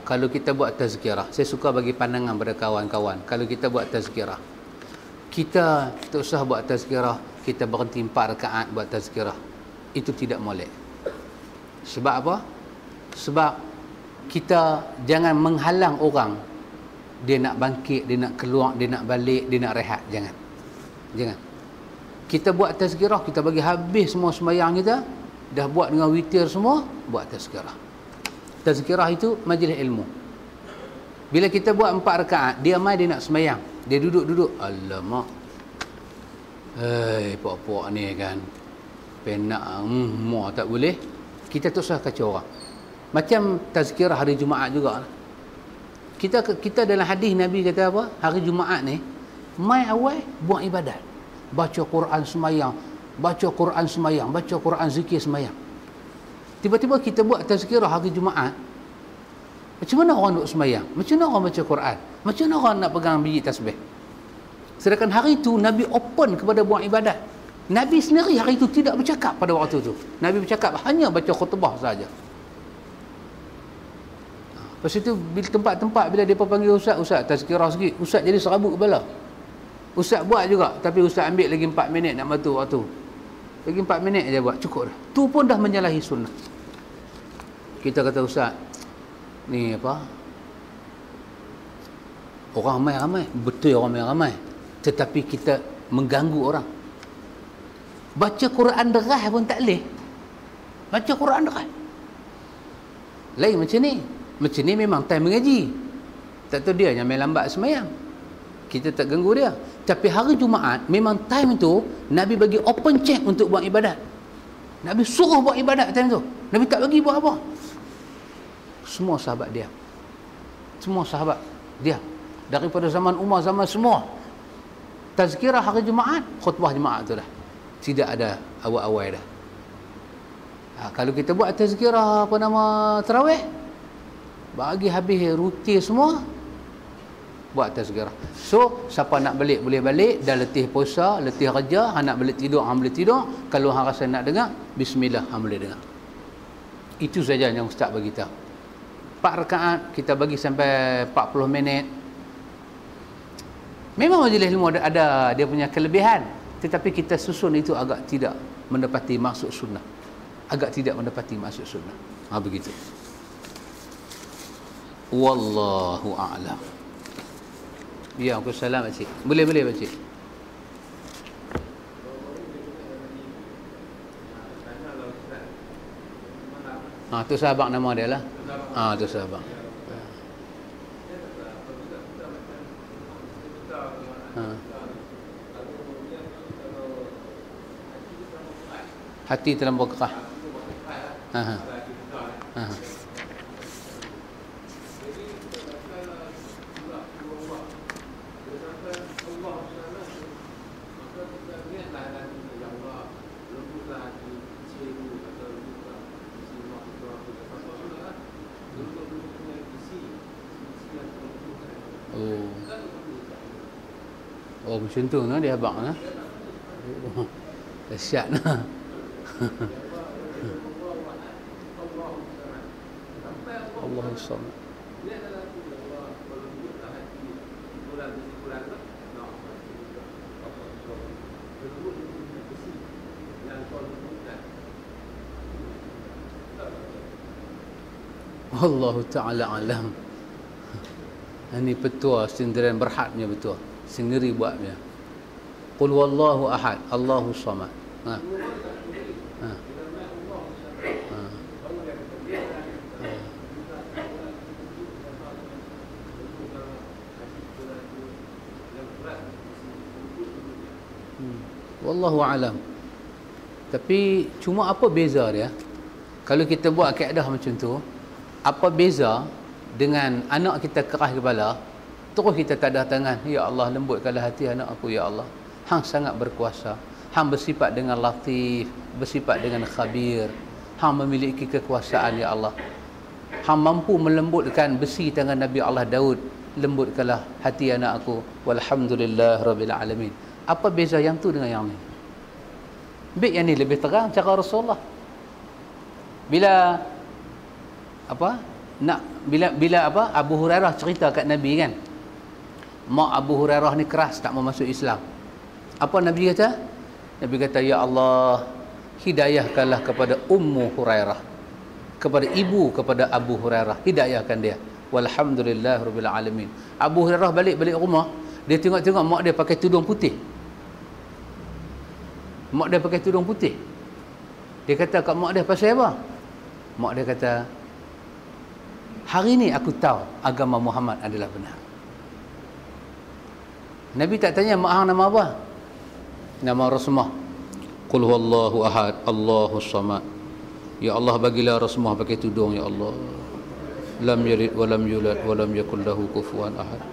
kalau kita buat tazkirah, saya suka bagi pandangan pada kawan-kawan. Kalau kita buat tazkirah, kita tak usah buat tazkirah, kita berhenti 4 rakaat buat tazkirah. Itu tidak molek. Sebab apa? Sebab kita jangan menghalang orang. Dia nak bangkit, dia nak keluar, dia nak balik, dia nak rehat. Jangan. Kita buat tazkirah, kita bagi habis semua sembahyang kita, dah buat dengan witir semua, buat tazkirah. Tazkirah itu majlis ilmu. Bila kita buat 4 rakaat, dia mai dia nak sembahyang. Dia duduk. Alamak. Pok-pok ni kan. Penak, mau tak boleh. Kita tak usah kacau orang. Macam tazkirah hari Jumaat juga. Kita dalam hadis Nabi kata apa? Hari Jumaat ni mai awal buat ibadat. Baca Quran sembahyang, baca Quran zikir sembahyang. Tiba-tiba kita buat tazkirah hari Jumaat. Macam mana orang nak sembahyang? Macam mana orang baca Quran? Macam mana orang nak pegang biji tasbih? Sedangkan hari itu Nabi open kepada buat ibadat. Nabi sendiri hari itu tidak bercakap pada waktu itu. Nabi bercakap hanya baca khutbah saja. Lepas itu tempat-tempat bila dia panggil Ustaz tazkirah sikit, Ustaz jadi serabut kepala. Ustaz buat juga, tapi Ustaz ambil lagi 4 minit nak batu waktu. Lagi 4 minit aja buat, cukup dah. Tu pun dah menyalahi sunnah. Kita kata Ustaz, ni apa? Orang ramai, betul orang ramai. Tetapi kita mengganggu orang. Baca Quran deras pun tak boleh. Baca Quran deras. Lain macam ni. Macam ni memang time mengaji. Tak tahu dia yang main lambat sembahyang. Kita tak ganggu dia. Tapi hari Jumaat, memang time tu Nabi bagi open check untuk buat ibadat. Nabi suruh buat ibadat time tu. Nabi tak bagi buat apa. Semua sahabat dia. Daripada zaman Umar, zaman semua. Tazkirah hari Jumaat, khutbah Jumaat tu dah. Tidak ada awal-awal dah. Kalau kita buat tazkirah tarawih, bagi habis rutin semua, buat tazkirah. So, siapa nak balik boleh balik. Dah letih puasa, letih kerja, nak balik tidur, boleh tidur. Kalau hang rasa nak dengar, bismillah, boleh dengar. Itu saja yang Ustaz bagi tahu. 4 rakaat kita bagi sampai 40 minit. Memang majlis ilmu ada dia punya kelebihan, tetapi kita susun itu agak tidak mendapati maksud sunnah. Begitu. Wallahu a'lam. Ya, aku salam pakcik. Boleh pakcik. Tu sahabat nama dia lah. Tu sahabat. Hati terlampau kekah. Oh macam tu nah dia abang nah. Dahsyat nah. Allahu samad. Allah Ta'ala alam. Ini petua sendirian berhadnya betul. Sendiri buatnya. Qul wallahu ahad, Allahu samad. Wallahu alam. Tapi cuma apa beza dia? Kalau kita buat kaedah macam tu, apa beza dengan anak kita keras kepala, terus kita tak ada tangan, ya Allah lembutkanlah hati anak aku ya Allah. Hang sangat berkuasa. Hang bersifat dengan latif, bersifat dengan khabir. Hang memiliki kekuasaan ya Allah. Hang mampu melembutkan besi tangan Nabi Allah Daud. Lembutkanlah hati anak aku. Walhamdulillah rabbil alamin. Apa beza yang tu dengan yang ni? Baik yang ni lebih terang cara Rasulullah. Bila Abu Hurairah cerita kat Nabi kan, mak Abu Hurairah ni keras tak mau masuk Islam. Apa Nabi kata? Nabi kata, ya Allah, hidayahkanlah kepada Ummu Hurairah, kepada ibu kepada Abu Hurairah, hidayahkan dia. Walhamdulillah rabbil alamin. Abu Hurairah balik rumah, dia tengok-tengok mak dia pakai tudung putih. Mak dia pakai tudung putih. Dia kata kat mak dia, pasal apa? Mak dia kata, hari ni aku tahu agama Muhammad adalah benar. Nabi tak tanya mak hang nama apa? Nama Rasulullah. Qul huwallahu ahad, Allahus samad. Ya Allah, bagilah Rasulullah pakai tudung ya Allah. Lam yalid wa lam yulad wa lam yakul lahu kufuwan ahad.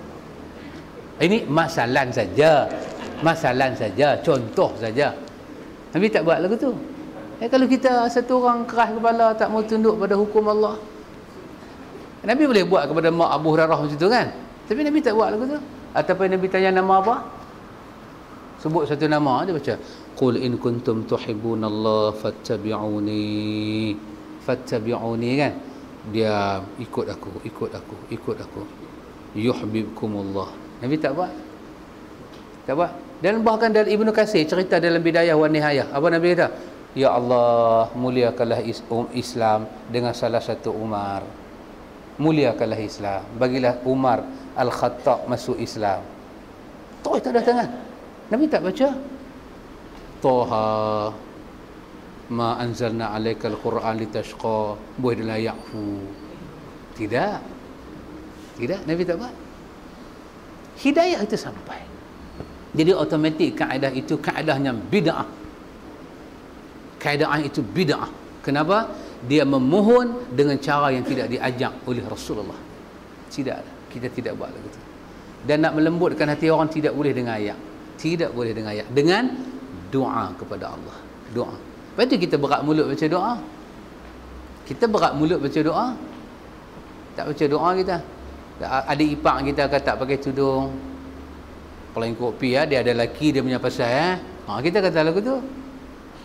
Ini masalan saja. Masalan saja, contoh saja. Nabi tak buat lagu tu. Kalau kita satu orang keras kepala tak mau tunduk pada hukum Allah, Nabi boleh buat kepada mak Abu Hurairah macam tu kan. Tapi Nabi tak buat lagu tu. Ataupun Nabi tanya nama apa? Sebut satu nama, dia baca qul in kuntum tuhibbunallaha fattabi'uni. Fattabi'uni kan. Dia ikut aku. Yuhibbukumullah. Nabi tak buat. Tak buat. Dan bahkan dari Ibnu Katsir cerita dalam Bidayah wa Nihayah, apa Nabi kata? Ya Allah, muliakanlah Islam dengan salah satu Umar. Muliakanlah Islam. Bagilah Umar Al-Khattab masuk Islam. Terus tak ada tangan. Nabi tak baca Taha ma anzalna alaikal Quran litashqa buhdala ya'fu. Tidak. Nabi tak buat. Hidayah itu sampai. Jadi automatik kaedah itu kaedahnya bid'ah. Kaedah itu bid'ah. Kenapa? Dia memohon dengan cara yang tidak diajak oleh Rasulullah. Tidak ada. Kita tidak buat begitu. Dan nak melembutkan hati orang tidak boleh dengan ayat. Tidak boleh dengan ayat. Dengan doa kepada Allah. Doa. Lepas tu kita berat mulut baca doa. Kita berat mulut baca doa. Tak baca doa kita. Adik ipar kita kata pakai tudung. Kalau yang kopi dia ada lelaki dia punya pasal kita kata lagu tu.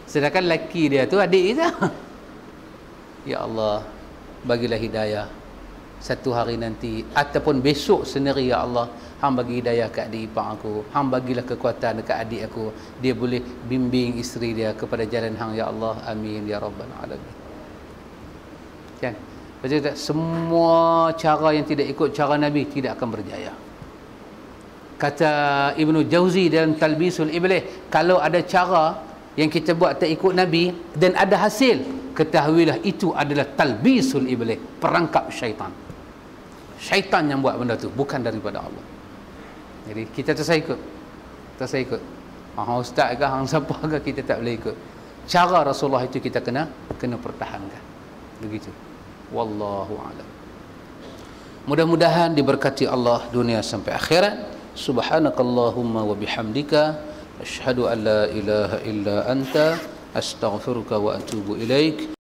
Sedangkan lelaki dia tu adik kita. Ya Allah, bagilah hidayah satu hari nanti ataupun besok sendiri ya Allah, hang bagi hidayah kat adik ipar aku, hang bagilah kekuatan dekat adik aku, dia boleh bimbing isteri dia kepada jalan hang ya Allah, amin ya rabbal alamin. Kan? Betul tak? Semua cara yang tidak ikut cara Nabi tidak akan berjaya. Kata Ibnu Jauzi dalam Talbisul Iblis, kalau ada cara yang kita buat tak ikut Nabi dan ada hasil, ketahuilah itu adalah talbisul iblis, perangkap syaitan. Syaitan yang buat benda tu, bukan daripada Allah. Jadi kita tersa ikut. Tersa ikut. Hang ustaz ke, hang siapa ke, kita tak boleh ikut. Cara Rasulullah itu kita kena pertahankan. Begitu. Wallahu a'lam. Mudah-mudahan diberkati Allah dunia sampai akhirat. Subhanakallahumma wa bihamdika asyhadu an la ilaha illa anta astaghfiruka wa atubu ilaik.